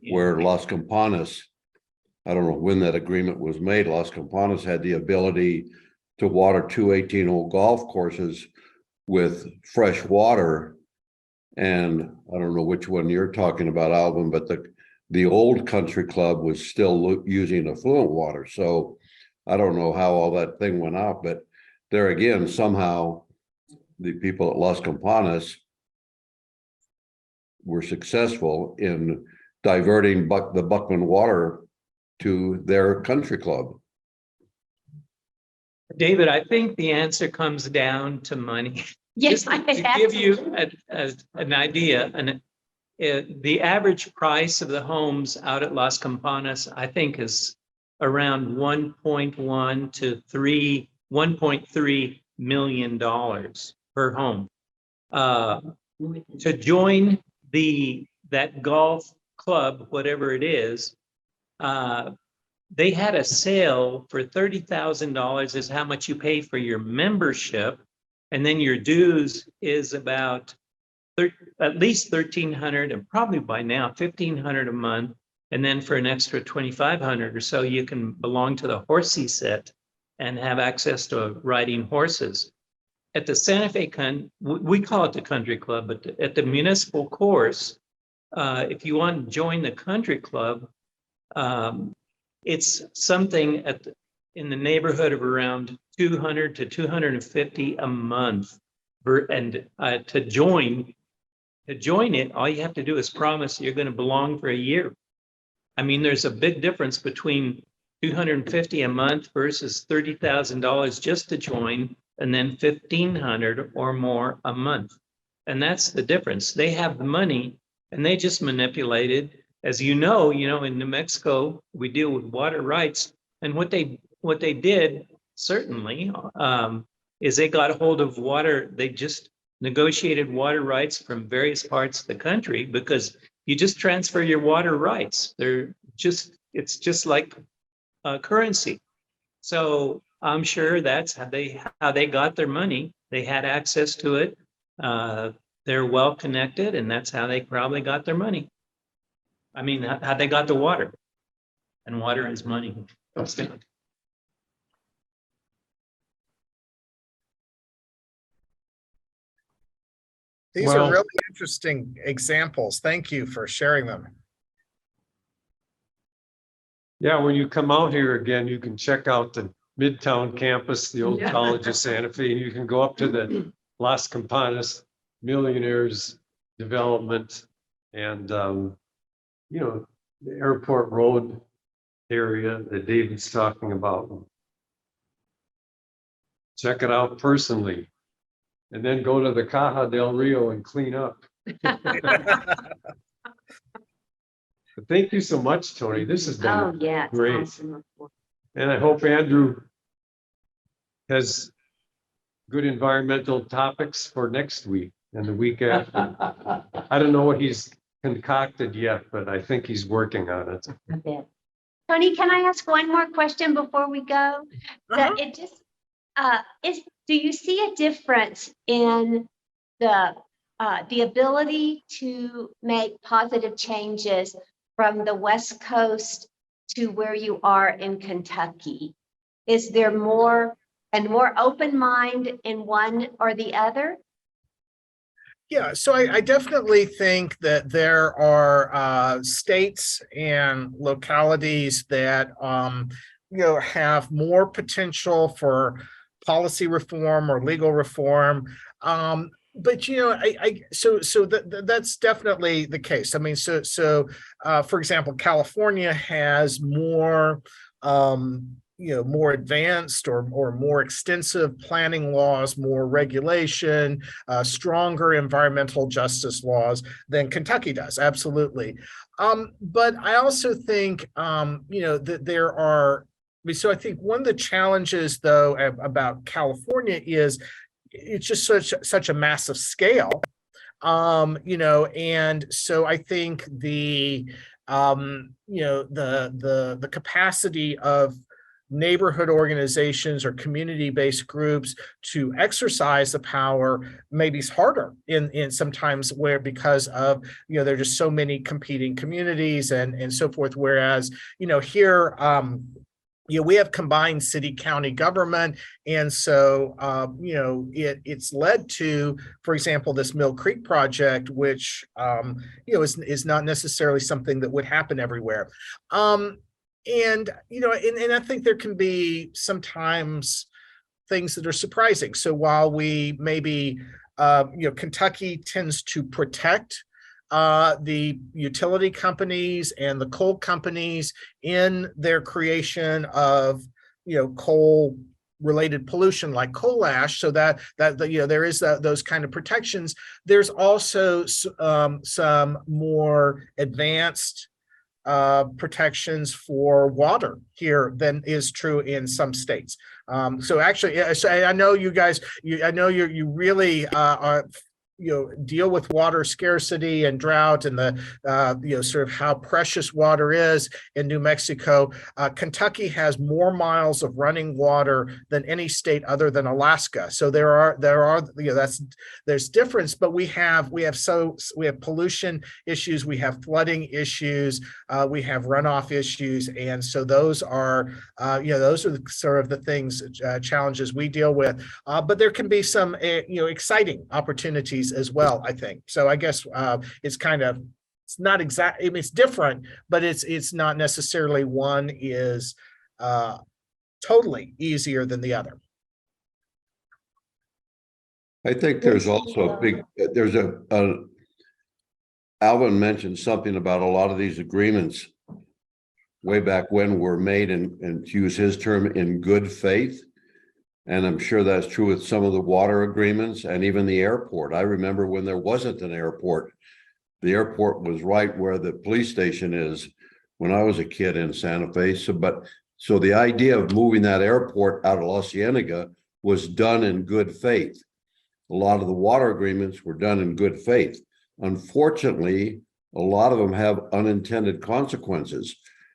where Las Campanas, I don't know when that agreement was made, Las Campanas had the ability to water 2 18-hole golf courses with fresh water. And I don't know which one you're talking about, Alvin, but the old country club was still using affluent water. So I don't know how all that thing went out, but there again, somehow the people at Las Campanas were successful in diverting the Buckman water to their country club. David, I think the answer comes down to money. Yes, Just to give you an idea, the average price of the homes out at Las Campanas, I think, is around 1.1 to 1.3 million dollars per home. To join that golf club, whatever it is, they had a sale for $30,000 is how much you pay for your membership. And then your dues is about at least $1,300 and probably by now $1,500 a month. And then for an extra $2,500 or so, you can belong to the horsey set and have access to riding horses. At the Santa Fe, we call it the country club, but at the municipal course, if you want to join the country club, it's something in the neighborhood of around $200 to $250 a month. And to join it, all you have to do is promise you're going to belong for a year. I mean, there's a big difference between $250 a month versus $30,000 just to join, and then $1,500 or more a month. And that's the difference. They have the money and they just manipulate it. As you know, in New Mexico, we deal with water rights. And what they did, certainly, is they got a hold of water. They just negotiated water rights from various parts of the country because you just transfer your water rights. It's just like currency. So I'm sure that's how they got their money. They had access to it. They're well connected, and that's how they probably got their money. I mean, how they got the water, and water is money. These are really interesting examples. Thank you for sharing them. Yeah, when you come out here again, you can check out the Midtown campus, the old College of Santa Fe, and you can go up to the Las Campanas Millionaires Development and, the Airport Road area that David's talking about. Check it out personally, and then go to the Caja del Rio and clean up. Thank you so much, Tony. This has Oh, been yeah. It's great. awesome. And I hope Andrew has good environmental topics for next week and the week after. I don't know what he's concocted yet, but I think he's working on it. A bit. Tony, can I ask one more question before we go? That it just, do you see a difference in the ability to make positive changes from the West Coast to where you are in Kentucky? Is there more open mind in one or the other? Yeah, so I definitely think that there are states and localities that have more potential for policy reform or legal reform. But that's definitely the case. I mean, for example, California has more more advanced or more extensive planning laws, more regulation, stronger environmental justice laws than Kentucky does. Absolutely. But I also think, that there are, so I think one of the challenges though about California is it's just such a massive scale. And so I think the capacity of neighborhood organizations or community-based groups to exercise the power maybe is harder in sometimes where because of there are just so many competing communities and so forth. Whereas here we have combined city county government, and so it's led to, for example, this Mill Creek project, which is not necessarily something that would happen everywhere. And I think there can be sometimes things that are surprising. So while we maybe Kentucky tends to protect the utility companies and the coal companies in their creation of coal related pollution like coal ash, so that there is those kind of protections. There's also some more advanced protections for water here than is true in some states. So actually, I know you guys, I know you really are deal with water scarcity and drought and the sort of how precious water is in New Mexico. Kentucky has more miles of running water than any state other than Alaska. So there are there's difference, but we have pollution issues, we have flooding issues, we have runoff issues, and so those are sort of the things, challenges we deal with. But there can be some exciting opportunities as well, I think. So I guess it's not exact. I mean, it's different, but it's not necessarily one is totally easier than the other. I think there's also Alvin mentioned something about a lot of these agreements way back when were made, and to use his term, in good faith. And I'm sure that's true with some of the water agreements and even the airport. I remember when there wasn't an airport. The airport was right where the police station is when I was a kid in Santa Fe. So the idea of moving that airport out of La Cienega was done in good faith. A lot of the water agreements were done in good faith. Unfortunately, a lot of them have unintended consequences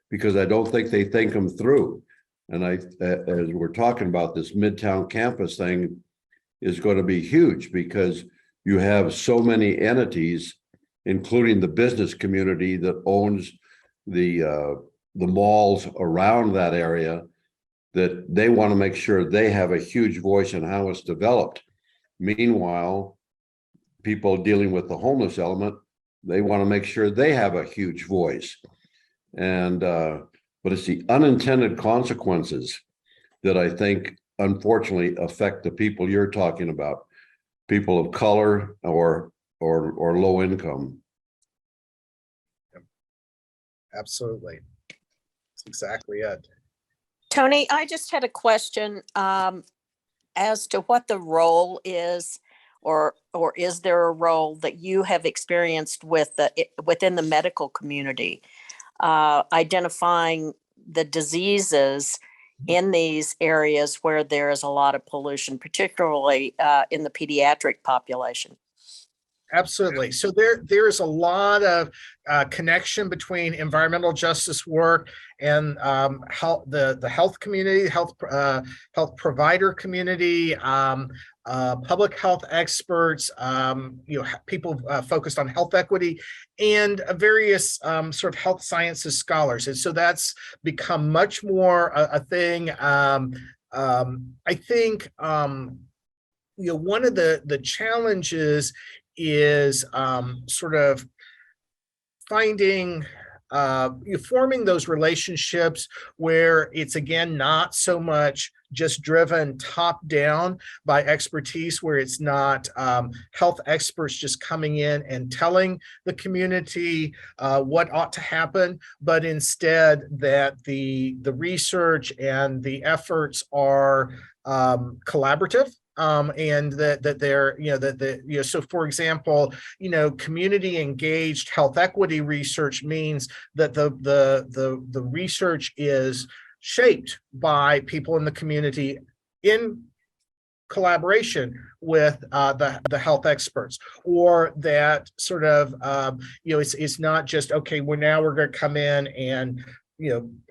because I don't think they think them through. And as we're talking about, this Midtown campus thing is going to be huge because you have so many entities, including the business community that owns the malls around that area, that they want to make sure they have a huge voice in how it's developed. Meanwhile, people dealing with the homeless element, they want to make sure they have a huge voice. And but it's the unintended consequences that I think, unfortunately, affect the people you're talking about, people of color or low income. Absolutely. That's exactly it. Tony, I just had a question as to what the role is or is there a role that you have experienced within the medical community, identifying the diseases in these areas where there is a lot of pollution, particularly in the pediatric population? Absolutely. So there is a lot of connection between environmental justice work and the health community, health provider community, public health experts, people focused on health equity, and various sort of health sciences scholars. And so that's become much more a thing. I think one of the challenges is sort of finding forming those relationships where it's, again, not so much just driven top down by expertise, where it's not health experts just coming in and telling the community what ought to happen, but instead that the research and the efforts are collaborative. And that they're, so for example, community engaged health equity research means that the research is shaped by people in the community in collaboration with the health experts, or that sort of, it's not just, okay, we're going to come in and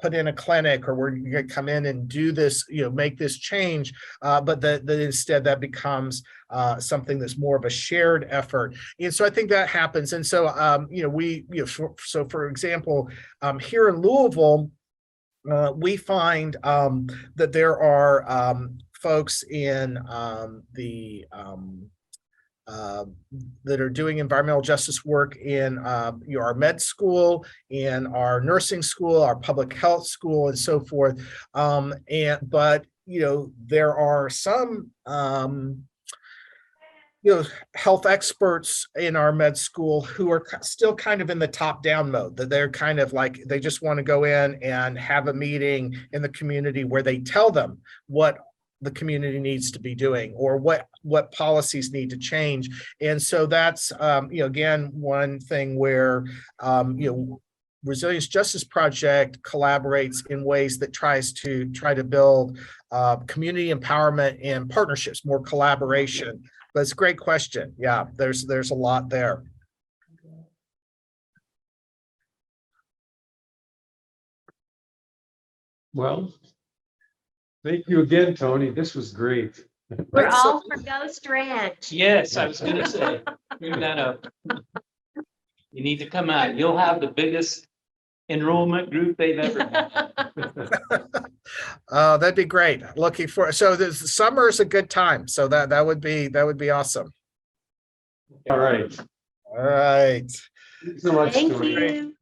put in a clinic, or we're going to come in and do this, make this change, but that instead that becomes something that's more of a shared effort. And so I think that happens. And so, so for example, here in Louisville, we find that there are folks in that are doing environmental justice work in our med school, in our nursing school, our public health school, and so forth. But there are some health experts in our med school who are still kind of in the top-down mode, that they're kind of like, they just want to go in and have a meeting in the community where they tell them what the community needs to be doing, or what policies need to change. And so that's again, one thing where Resilience Justice Project collaborates in ways that try to build community empowerment and partnerships, more collaboration. But it's a great question. Yeah, there's a lot there. Well, thank you again, Tony. This was great. We're all for Ghost Ranch. Yes, I was gonna say, bring that up. You need to come out. You'll have the biggest enrollment group they've ever had. That'd be great. Looking for, so the summer is a good time. So that would be awesome. All right. All right. Thanks so much, Thank Tony. you.